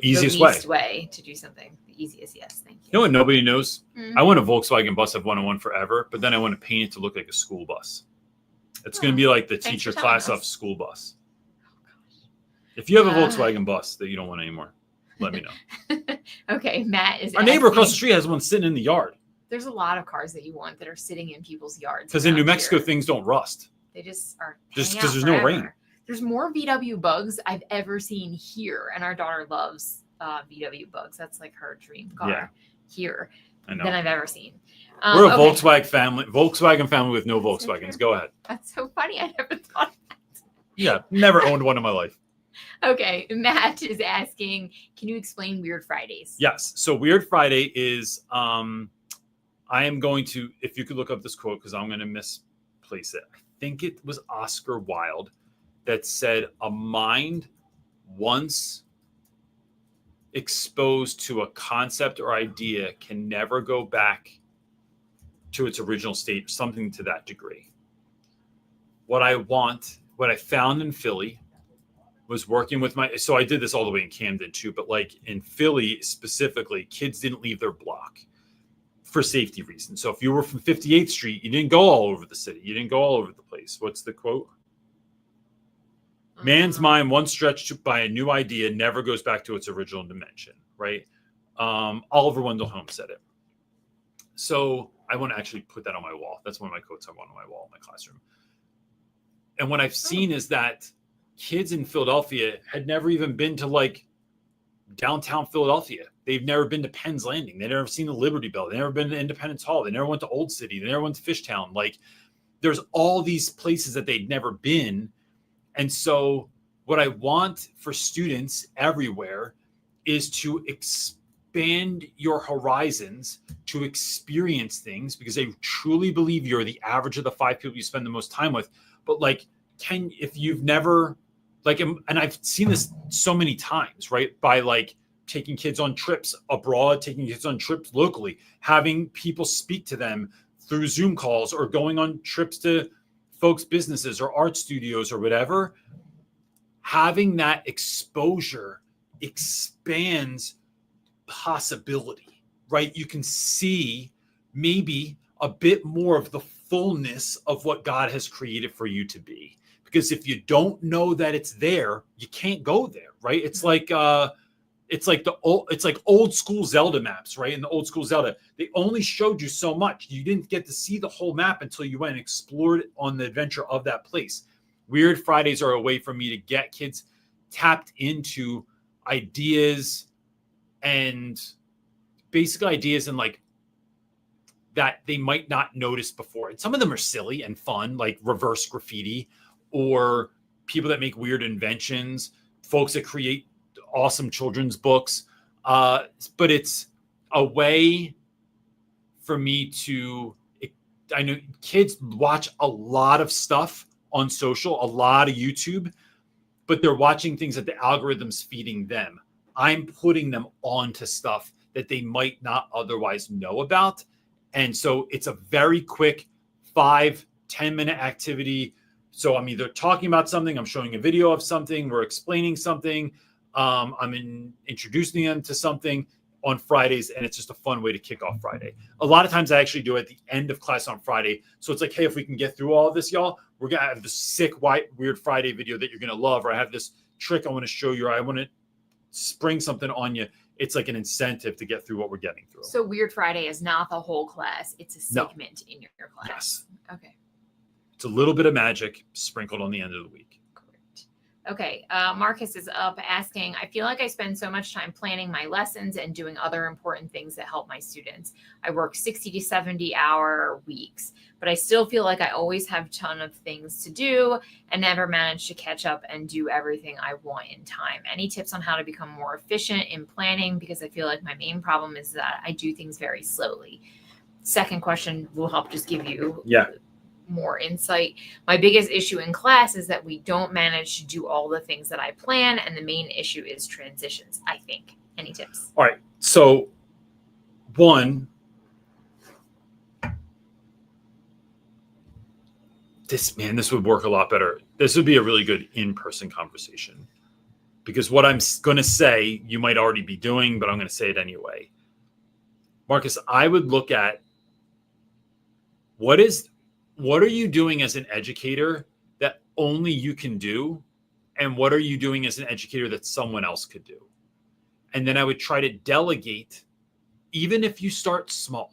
easiest least way. way to do something. The easiest, yes. Thank you. You know what nobody knows? Mm-hmm. I want a Volkswagen bus I've wanted forever, but then I want to paint it to look like a school bus. It's going to be like the teacher class off school bus. If you have a Volkswagen bus that you don't want anymore, let me know. Okay, Matt is Our neighbor across the street has one sitting in the yard. There's a lot of cars that you want that are sitting in people's yards. Because in New Mexico, things don't rust. They just are just because there's no rain. There's more VW Bugs I've ever seen here, and our daughter loves VW Bugs. That's like her dream car here than I've ever seen. We're a Volkswagen family with no Volkswagens. So go ahead. That's so funny. I never thought of that. Yeah, never owned one in my life. Okay, Matt is asking, can you explain Weird Fridays? Yes. So Weird Friday is, I am going to, if you could look up this quote, because I'm going to misplace it. I think it was Oscar Wilde that said, a mind once exposed to a concept or idea can never go back to its original state, something to that degree. What I found in Philly was working with so I did this all the way in Camden too, but like in Philly specifically, kids didn't leave their block for safety reasons. So if you were from 58th Street, you didn't go all over the city. You didn't go all over the place. What's the quote? Man's mind, once stretched by a new idea, never goes back to its original dimension, right? Oliver Wendell Holmes said it. So I want to actually put that on my wall. That's one of my quotes I want on my wall in my classroom. And what I've seen is that kids in Philadelphia had never even been to like downtown Philadelphia. They've never been to Penn's Landing. They've never seen the Liberty Bell. They've never been to Independence Hall. They never went to Old City. They never went to Fishtown. Like there's all these places that they'd never been. And so what I want for students everywhere is to expand your horizons, to experience things, because I truly believe you're the average of the 5 people you spend the most time with. But like, if you've never, like, and I've seen this so many times, right? By like taking kids on trips abroad, taking kids on trips locally, having people speak to them through Zoom calls or going on trips to folks' businesses or art studios or whatever. Having that exposure expands possibility, right? You can see maybe a bit more of the fullness of what God has created for you to be. Because if you don't know that it's there, you can't go there, right? It's like old school Zelda maps, right? In the old school Zelda, they only showed you so much. You didn't get to see the whole map until you went and explored on the adventure of that place. Weird Fridays are a way for me to get kids tapped into ideas and basic ideas and like that they might not notice before. And some of them are silly and fun, like reverse graffiti, or people that make weird inventions, folks that create awesome children's books. But it's a way for me I know kids watch a lot of stuff on social, a lot of YouTube, but they're watching things that the algorithm's feeding them. I'm putting them onto stuff that they might not otherwise know about. And so it's a very quick 5-10 minute activity. So I'm either talking about something, I'm showing a video of something, we're explaining something, I'm introducing them to something on Fridays, and it's just a fun way to kick off Friday. A lot of times I actually do it at the end of class on Friday. So it's like, hey, if we can get through all of this, y'all, we're going to have this sick, Weird Friday video that you're going to love, or I have this trick I want to show you, or I want to spring something on you. It's like an incentive to get through what we're getting through. So Weird Friday is not the whole class. It's a segment in your class. Yes. Okay. It's a little bit of magic sprinkled on the end of the week. Great. Okay. Marcus is up asking, I feel like I spend so much time planning my lessons and doing other important things that help my students. I work 60 to 70-hour weeks, but I still feel like I always have a ton of things to do and never manage to catch up and do everything I want in time. Any tips on how to become more efficient in planning? Because I feel like my main problem is that I do things very slowly. Second question will help just give you more insight. My biggest issue in class is that we don't manage to do all the things that I plan, and the main issue is transitions, I think. Any tips? All right. So one, this would work a lot better. this would be a really good in-person conversation, because what I'm going to say, you might already be doing, but I'm going to say it anyway. Marcus, I would look at what are you doing as an educator that only you can do? And what are you doing as an educator that someone else could do? And then I would try to delegate, even if you start small,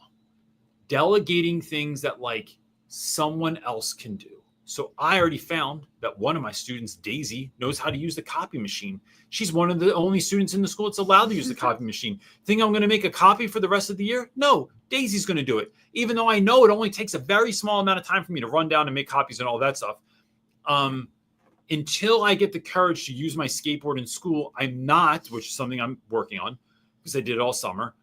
delegating things that like someone else can do. So I already found that one of my students, Daisy, knows how to use the copy machine. She's one of the only students in the school that's allowed to use the copy machine. Think I'm going to make a copy for the rest of the year? No, Daisy's going to do it. Even though I know it only takes a very small amount of time for me to run down and make copies and all that stuff. Until I get the courage to use my skateboard in school, I'm not, which is something I'm working on because I did it all summer.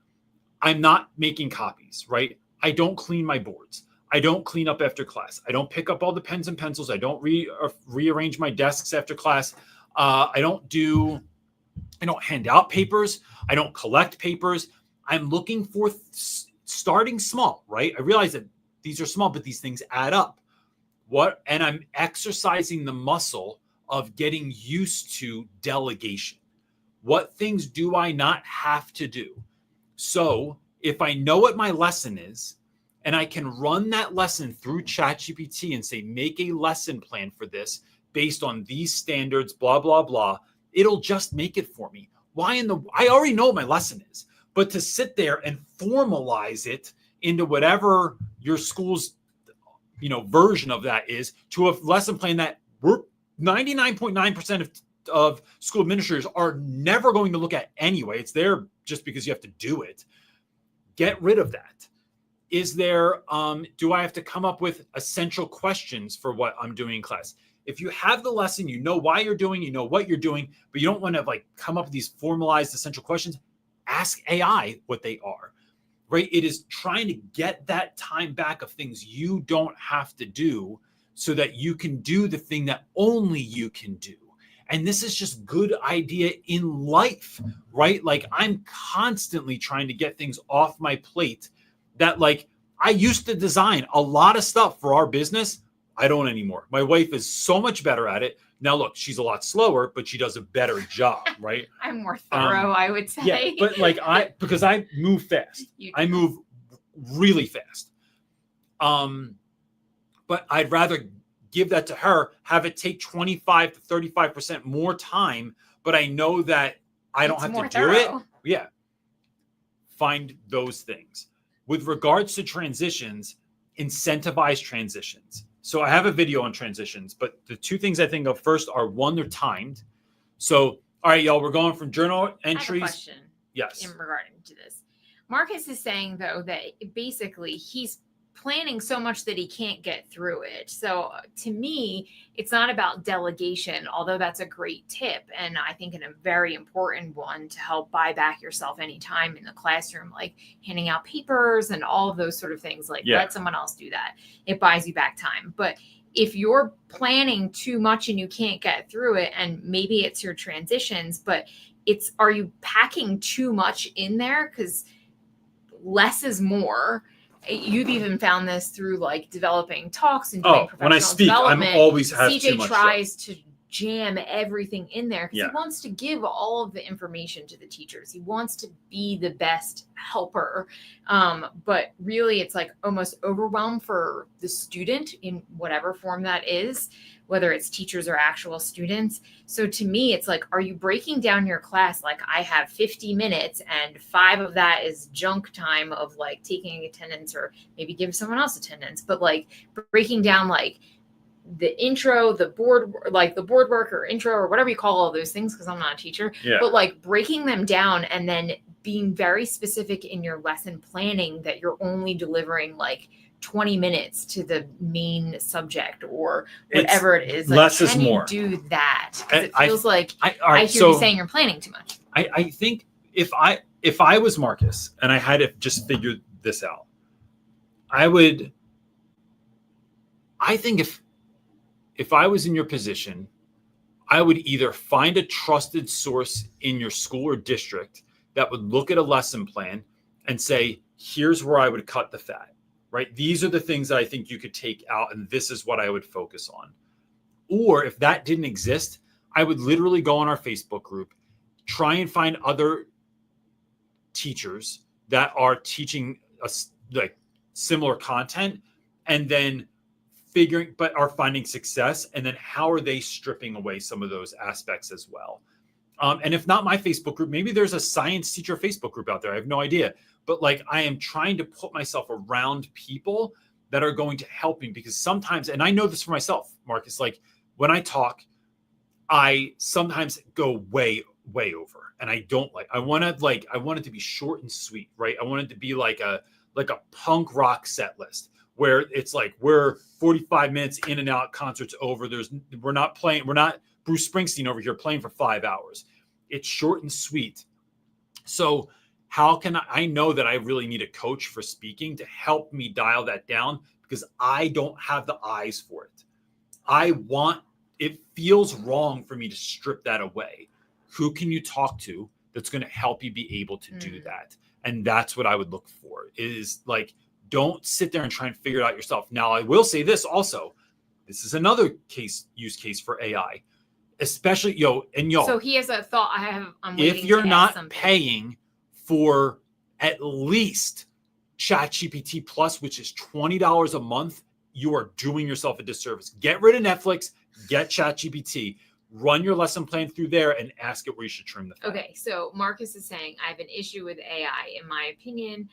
I'm not making copies, right? I don't clean my boards. I don't clean up after class. I don't pick up all the pens and pencils. I don't rearrange my desks after class. I don't hand out papers. I don't collect papers. I'm looking for starting small, right? I realize that these are small, but these things add up. And I'm exercising the muscle of getting used to delegation. What things do I not have to do? So if I know what my lesson is, and I can run that lesson through ChatGPT and say, make a lesson plan for this based on these standards, blah, blah, blah, it'll just make it for me. I already know what my lesson is, but to sit there and formalize it into whatever your school's version of that is, to a lesson plan that we're 99.9% of school administrators are never going to look at anyway. It's there just because you have to do it. Get rid of that. Is there, do I have to come up with essential questions for what I'm doing in class? If you have the lesson, you know why you're doing, you know what you're doing, but you don't want to like come up with these formalized essential questions, ask AI what they are, right? It is trying to get that time back of things you don't have to do so that you can do the thing that only you can do. And this is just good idea in life, right? Like I'm constantly trying to get things off my plate that like I used to design a lot of stuff for our business. I don't anymore. My wife is so much better at it. Now, look, she's a lot slower, but she does a better job, right? I'm more thorough, I would say. Yeah, but like because I move fast. I move really fast. But I'd rather give that to her, have it take 25 to 35% more time, but I know that I don't have to do it. Yeah. Find those things. With regards to transitions, incentivize transitions. So I have a video on transitions, but the two things I think of first are, one, they're timed. So, all right, y'all, we're going from journal entries. I have a question. Yes. In regarding to this. Marcus is saying, though, that basically he's planning so much that he can't get through it. So to me, it's not about delegation, although that's a great tip. And I think a very important one to help buy back yourself any time in the classroom, like handing out papers and all of those sort of things, like let someone else do that. It buys you back time. But if you're planning too much and you can't get through it, and maybe it's your transitions, but are you packing too much in there? Because less is more. You've even found this through like developing talks and doing professional when I speak, development. I'm always have CJ too much tries stuff. to jam everything in there because he wants to give all of the information to the teachers. He wants to be the best helper. But really it's like almost overwhelmed for the student in whatever form that is, whether it's teachers or actual students. So to me, it's like, are you breaking down your class? Like I have 50 minutes and 5 of that is junk time of like taking attendance or maybe give someone else attendance, but like breaking down like the intro, the board work or intro or whatever you call all those things, because I'm not a teacher, but like breaking them down and then being very specific in your lesson planning that you're only delivering like 20 minutes to the main subject or whatever it is. Like, less is more. Can you do that? Because it feels like I hear you saying you're planning too much. I think if I was Marcus and I had to just figure this out, I think if I was in your position, I would either find a trusted source in your school or district that would look at a lesson plan and say, here's where I would cut the fat, right? These are the things that I think you could take out, and this is what I would focus on. Or if that didn't exist, I would literally go on our Facebook group, try and find other teachers that are teaching us like similar content, and then but are finding success. And then how are they stripping away some of those aspects as well? And if not my Facebook group, maybe there's a science teacher Facebook group out there. I have no idea. But like, I am trying to put myself around people that are going to help me, because sometimes, and I know this for myself, Marcus, like when I talk, I sometimes go way over, and I don't I want it to be short and sweet, right? I want it to be like a punk rock set list where it's like, we're 45 minutes in and out, concert's over. We're not Bruce Springsteen over here playing for 5 hours. It's short and sweet. So how can I know that I really need a coach for speaking to help me dial that down, because I don't have the eyes for it. It feels wrong for me to strip that away. Who can you talk to that's going to help you be able to do that? And that's what I would look for, is like, don't sit there and try and figure it out yourself. Now, I will say this also. This is another use case for AI, especially y'all. So he has a thought. I'm waiting. If you're not paying for at least ChatGPT Plus, which is $20 a month, you are doing yourself a disservice. Get rid of Netflix, get ChatGPT, run your lesson plan through there, and ask it where you should trim the fat. Okay, so Marcus is saying, I have an issue with AI. In my opinion,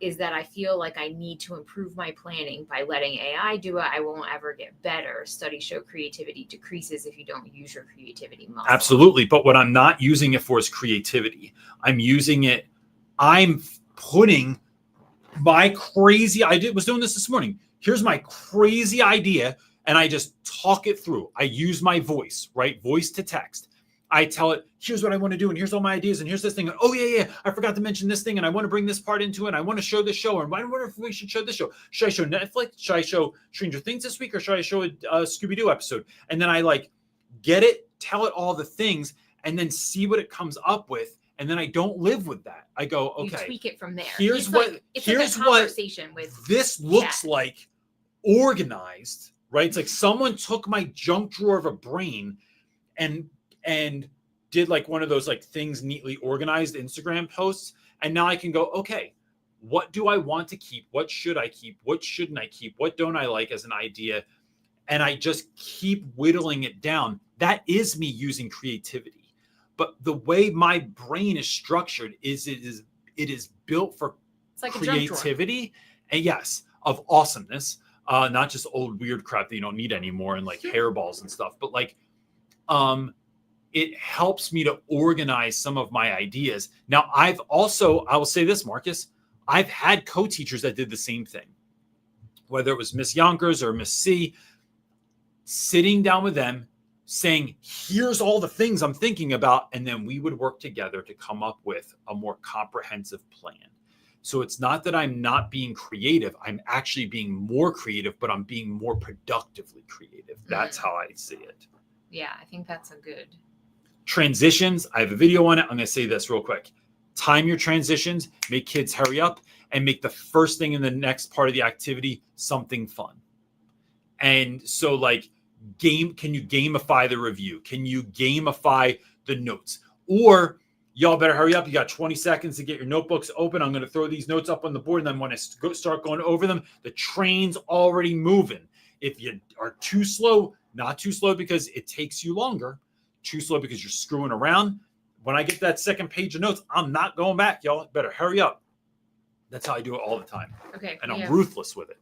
is that I feel like I need to improve my planning by letting AI do it. I won't ever get better. Studies show creativity decreases if you don't use your creativity muscle. Absolutely. But what I'm not using it for is creativity. I'm putting my crazy idea. Was doing this morning. Here's my crazy idea. And I just talk it through. I use my voice, right? Voice to text. I tell it, here's what I want to do, and here's all my ideas, and here's this thing. And, oh, yeah, I forgot to mention this thing, and I want to bring this part into it, and I want to show this show, and I wonder if we should show this show. Should I show Netflix? Should I show Stranger Things this week, or should I show a Scooby-Doo episode? And then I get it, tell it all the things, and then see what it comes up with, and then I don't live with that. I go, okay. You tweak it from there. Here's what this looks like organized, right? It's like someone took my junk drawer of a brain and did one of those things neatly organized Instagram posts. And now I can go, okay, what do I want to keep? What should I keep? What shouldn't I keep? What don't I like as an idea? And I just keep whittling it down. That is me using creativity. But the way my brain is structured is it is built for creativity and of awesomeness. Not just old weird crap that you don't need anymore and hairballs and stuff, but it helps me to organize some of my ideas. Now, I will say this, Marcus, I've had co-teachers that did the same thing, whether it was Miss Yonkers or Miss C, sitting down with them saying, here's all the things I'm thinking about. And then we would work together to come up with a more comprehensive plan. So it's not that I'm not being creative. I'm actually being more creative, but I'm being more productively creative. That's how I see it. Yeah, I think that's a good. Transitions. I have a video on it. I'm going to say this real quick. Time your transitions, make kids hurry up, and make the first thing in the next part of the activity something fun. And so can you gamify the review? Can you gamify the notes? Or y'all better hurry up. You got 20 seconds to get your notebooks open. I'm going to throw these notes up on the board. And then when I start going over them, the train's already moving. If you are too slow, not too slow because it takes you longer, too slow because you're screwing around. When I get that second page of notes, I'm not going back. Y'all better hurry up. That's how I do it all the time. Okay. And I'm ruthless with it.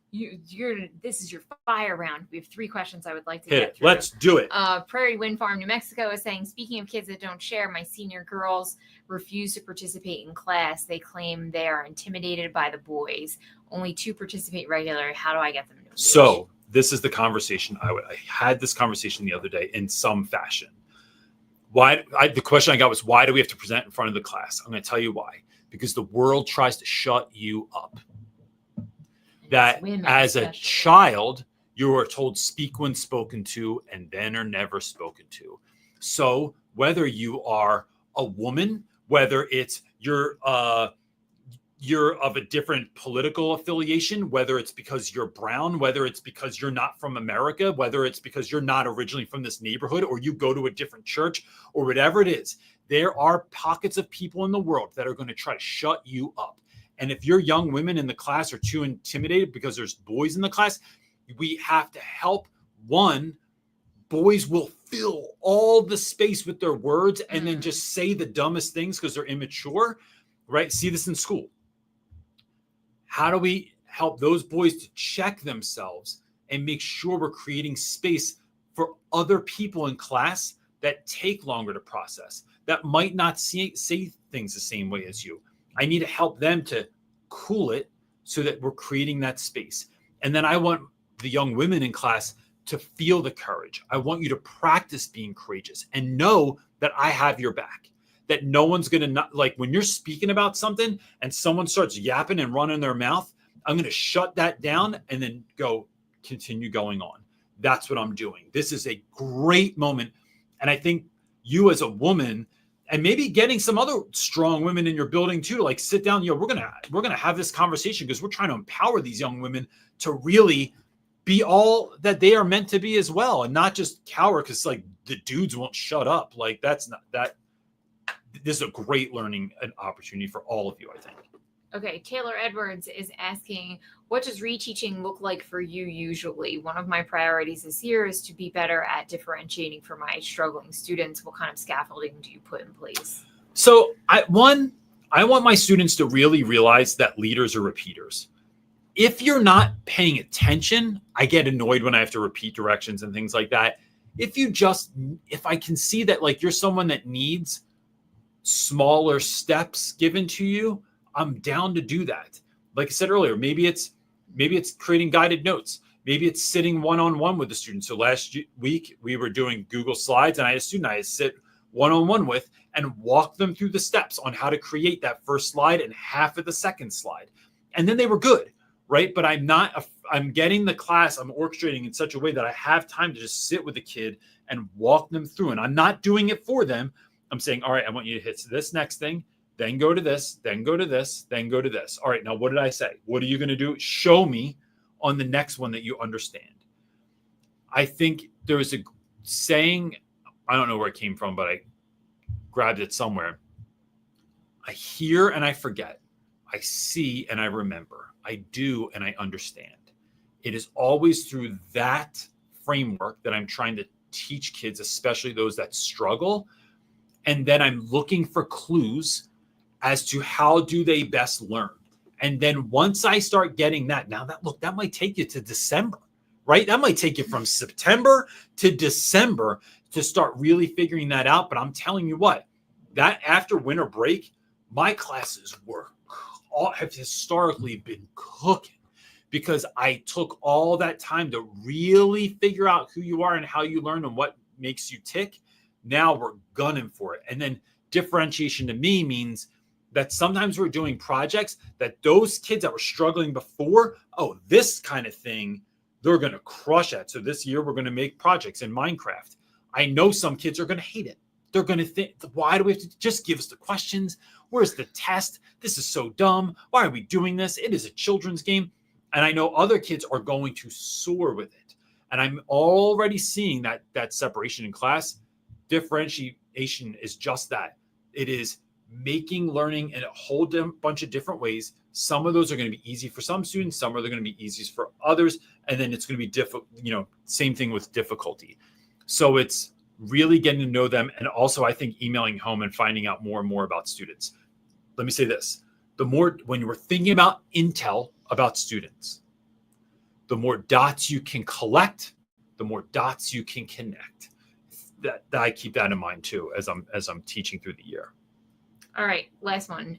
This is your fire round. We have 3 questions I would like to hit get it. through. Let's do it. Prairie Wind Farm, New Mexico is saying, speaking of kids that don't share, my senior girls refuse to participate in class. They claim they are intimidated by the boys. Only 2 participate regularly. How do I get them to engage? So this is the conversation. I had this conversation the other day in some fashion. The question I got was, why do we have to present in front of the class? I'm going to tell you why. Because the world tries to shut you up. That as a child, you are told speak when spoken to and then are never spoken to. So whether you are a woman, whether it's you're of a different political affiliation, whether it's because you're brown, whether it's because you're not from America, whether it's because you're not originally from this neighborhood, or you go to a different church, or whatever it is, there are pockets of people in the world that are going to try to shut you up. And if your young women in the class are too intimidated because there's boys in the class, we have to help. One, boys will fill all the space with their words and then just say the dumbest things because they're immature, right? See this in school. How do we help those boys to check themselves and make sure we're creating space for other people in class that take longer to process, that might not say things the same way as you? I need to help them to cool it so that we're creating that space. And then I want the young women in class to feel the courage. I want you to practice being courageous and know that I have your back, that no one's going to not, like when you're speaking about something and someone starts yapping and running their mouth, I'm going to shut that down and then continue going on. That's what I'm doing. This is a great moment. And I think you as a woman, and maybe getting some other strong women in your building too, to like sit down, we're going to have this conversation because we're trying to empower these young women to really be all that they are meant to be as well, and not just cower because like the dudes won't shut up. Like that's not that. This is a great learning opportunity for all of you, I think. Okay, Taylor Edwards is asking, what does reteaching look like for you usually? One of my priorities this year is to be better at differentiating for my struggling students. What kind of scaffolding do you put in place? So I want my students to really realize that leaders are repeaters. If you're not paying attention, I get annoyed when I have to repeat directions and things like that. If I can see that like you're someone that needs smaller steps given to you, I'm down to do that. Like I said earlier, maybe it's creating guided notes. Maybe it's sitting one-on-one with the student. So last week we were doing Google Slides, and I had a student I had to sit one-on-one with and walk them through the steps on how to create that first slide and half of the second slide. And then they were good, right? But I'm getting the class, I'm orchestrating in such a way that I have time to just sit with the kid and walk them through. And I'm not doing it for them. I'm saying, all right, I want you to hit this next thing, then go to this, then go to this, then go to this. All right, now what did I say? What are you going to do? Show me on the next one that you understand. I think there was a saying, I don't know where it came from, but I grabbed it somewhere. I hear and I forget. I see and I remember. I do and I understand. It is always through that framework that I'm trying to teach kids, especially those that struggle. And then I'm looking for clues as to how do they best learn. And then once I start getting that, that might take you to December, right? That might take you from September to December to start really figuring that out. But I'm telling you what, that after winter break, my classes have historically been cooking because I took all that time to really figure out who you are and how you learn and what makes you tick. Now we're gunning for it. And then differentiation to me means that sometimes we're doing projects that those kids that were struggling before, this kind of thing, they're going to crush at. So this year we're going to make projects in Minecraft. I know some kids are going to hate it. They're going to think, why do we have to just give us the questions? Where's the test? This is so dumb. Why are we doing this? It is a children's game. And I know other kids are going to soar with it. And I'm already seeing that separation in class. Differentiation is just that. It is making learning in a whole bunch of different ways. Some of those are going to be easy for some students. Some are going to be easy for others. And then it's going to be difficult, same thing with difficulty. So it's really getting to know them. And also I think emailing home and finding out more and more about students. Let me say this. When you're thinking about intel about students, the more dots you can collect, the more dots you can connect. That I keep that in mind too as I'm teaching through the year. All right, last one.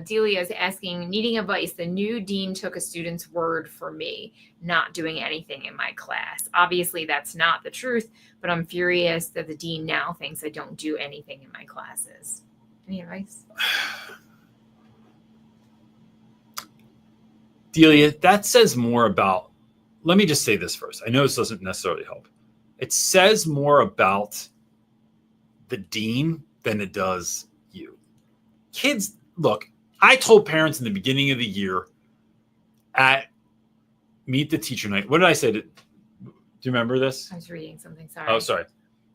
Delia is asking, needing advice. The new dean took a student's word for me, not doing anything in my class. Obviously, that's not the truth, but I'm furious that the dean now thinks I don't do anything in my classes. Any advice? Delia, that says more about, let me just say this first. I know this doesn't necessarily help. It says more about the dean than it does you. Kids, look, I told parents in the beginning of the year at Meet the Teacher Night. What did I say? Do you remember this? I was reading something. Sorry. Oh, sorry.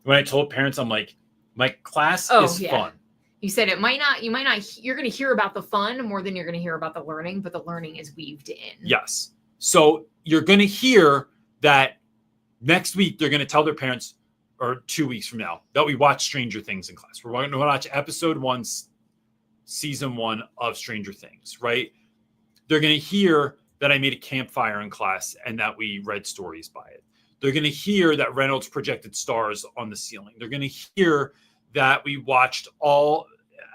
When I told parents, I'm like, my class is fun. You said you're going to hear about the fun more than you're going to hear about the learning, but the learning is weaved in. Yes. So you're going to hear that next week they're going to tell their parents, or 2 weeks from now, that we watch Stranger Things in class. We're going to watch episode 1, season 1 of Stranger Things, right? They're going to hear that I made a campfire in class and that we read stories by it. They're going to hear that Reynolds projected stars on the ceiling. They're going to hear that we watched all,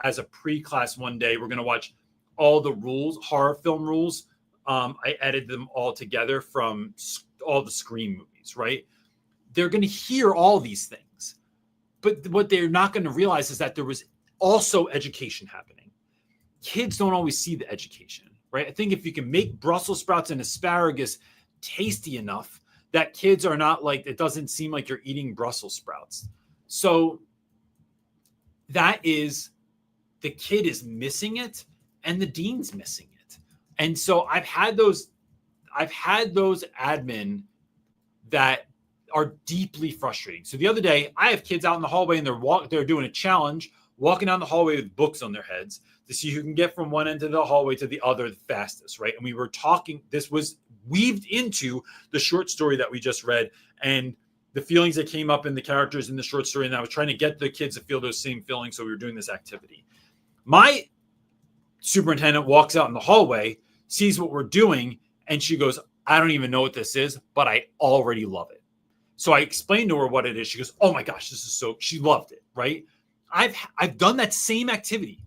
as a pre-class one day, we're going to watch all the rules, horror film rules. I edited them all together from all the Scream movies, right? They're going to hear all these things. But what they're not going to realize is that there was also education happening. Kids don't always see the education, right? I think if you can make Brussels sprouts and asparagus tasty enough, that kids are not like, it doesn't seem like you're eating Brussels sprouts. So that is, the kid is missing it and the dean's missing it. And so I've had those admin that are deeply frustrating. So the other day I have kids out in the hallway and they're doing a challenge, walking down the hallway with books on their heads to see who can get from one end of the hallway to the other the fastest, right? And we were talking, this was weaved into the short story that we just read and the feelings that came up in the characters in the short story. And I was trying to get the kids to feel those same feelings. So we were doing this activity. My superintendent walks out in the hallway, sees what we're doing, and she goes, I don't even know what this is, but I already love it. So I explained to her what it is. She goes, oh my gosh, this is so, she loved it, right? I've done that same activity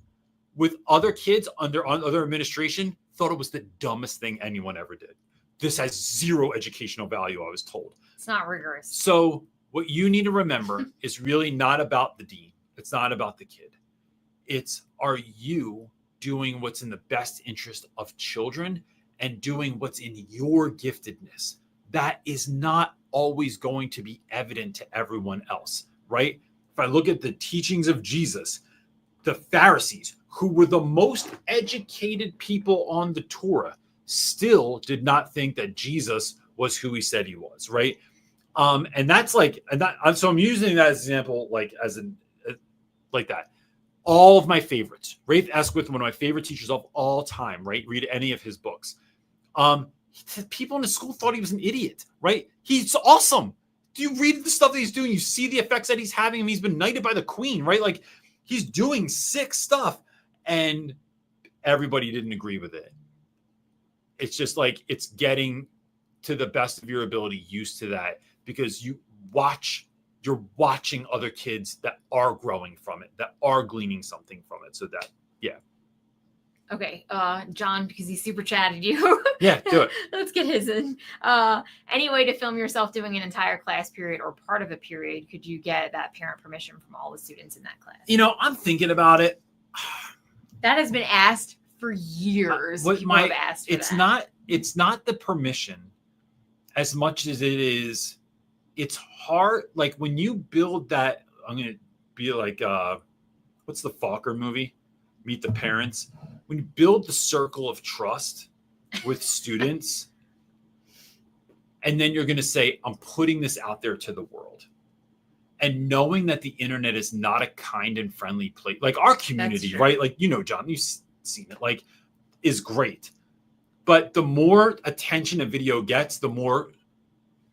with other kids under other administration, thought it was the dumbest thing anyone ever did. This has zero educational value, I was told. It's not rigorous. So what you need to remember is really not about the dean. It's not about the kid. It's, are you doing what's in the best interest of children and doing what's in your giftedness? That is not always going to be evident to everyone else, right? If I look at the teachings of Jesus, the Pharisees, who were the most educated people on the Torah, still did not think that Jesus was who he said he was, right? And that's like, so I'm using that as an example, like like that. All of my favorites. Rafe Esquith, one of my favorite teachers of all time, right? Read any of his books. People in the school thought he was an idiot, right? He's awesome. Do you read the stuff that he's doing? You see the effects that he's having. He's been knighted by the queen, right? Like, he's doing sick stuff. And everybody didn't agree with it. It's just like, it's getting to the best of your ability used to that, because you're watching other kids that are growing from it, that are gleaning something from it. So that, yeah. Okay, John, because he super chatted you. Yeah, do it. Let's get his in. Any way to film yourself doing an entire class period or part of a period, could you get that parent permission from all the students in that class? I'm thinking about it. That has been asked for years. People have asked for that. It's not the permission as much as it is, it's hard. Like when you build that, I'm going to be like, what's the Fokker movie? Meet the Parents. When you build the circle of trust with students, and then you're going to say, I'm putting this out there to the world. And knowing that the internet is not a kind and friendly place, like our community, right? Like, John, you've seen it, like, is great. But the more attention a video gets, the more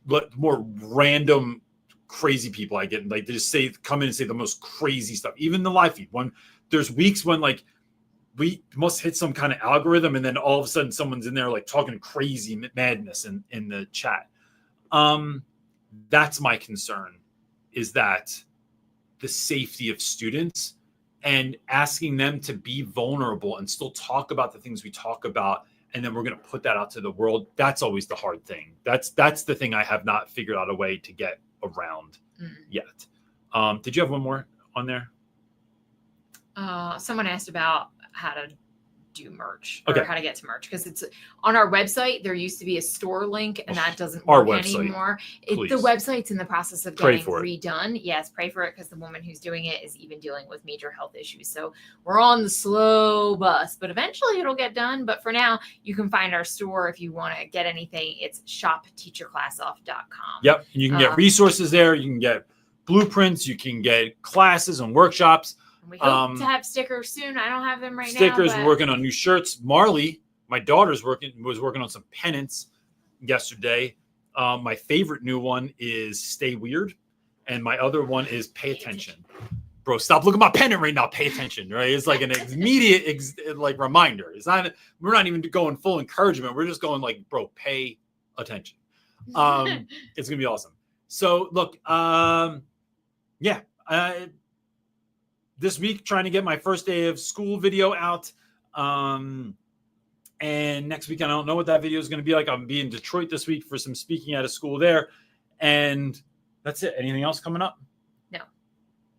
random crazy people I get. Like, they just come in and say the most crazy stuff. Even the live feed. There's weeks when like we must hit some kind of algorithm, and then all of a sudden someone's in there like talking crazy madness in the chat. That's my concern, is that the safety of students and asking them to be vulnerable and still talk about the things we talk about. And then we're going to put that out to the world. That's always the hard thing. That's the thing I have not figured out a way to get around yet. Did you have one more on there? Someone asked about how to do merch Okay. or how to get to merch, because it's on our website. There used to be a store link, and that doesn't Our work website, anymore. The please. website's in the process of Pray getting for it. redone. Yes, pray for it, because the woman who's doing it is even dealing with major health issues. So we're on the slow bus, but eventually it'll get done. But for now, you can find our store if you want to get anything. It's shopteacherclassoff.com. Yep. And you can get resources there. You can get blueprints. You can get classes and workshops. We hope to have stickers soon. I don't have them right now. Stickers. We're working on new shirts. Marley, my daughter's was working on some pennants yesterday. My favorite new one is Stay Weird, and my other one is Pay Attention. Bro, stop looking at my pennant right now. Pay attention, right? It's like an immediate like reminder. It's not. We're not even going full encouragement. We're just going like, bro, pay attention. It's gonna be awesome. So look, yeah. This week, trying to get my first day of school video out. And next week, I don't know what that video is going to be like. I'm be in Detroit this week for some speaking at a school there. And that's it. Anything else coming up? No.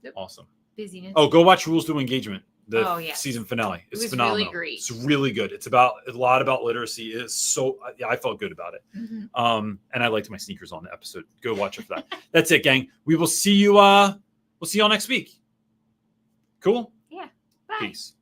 Nope. Awesome. Busyness. Oh, go watch Rules to Engagement, the yes. season finale. It's It was phenomenal. really great. It's really good. It's about a lot about literacy. It's so, I felt good about it. Mm-hmm. And I liked my sneakers on the episode. Go watch it for that. That's it, gang. We will see you. We'll see y'all next week. Cool? Yeah. Bye. Peace.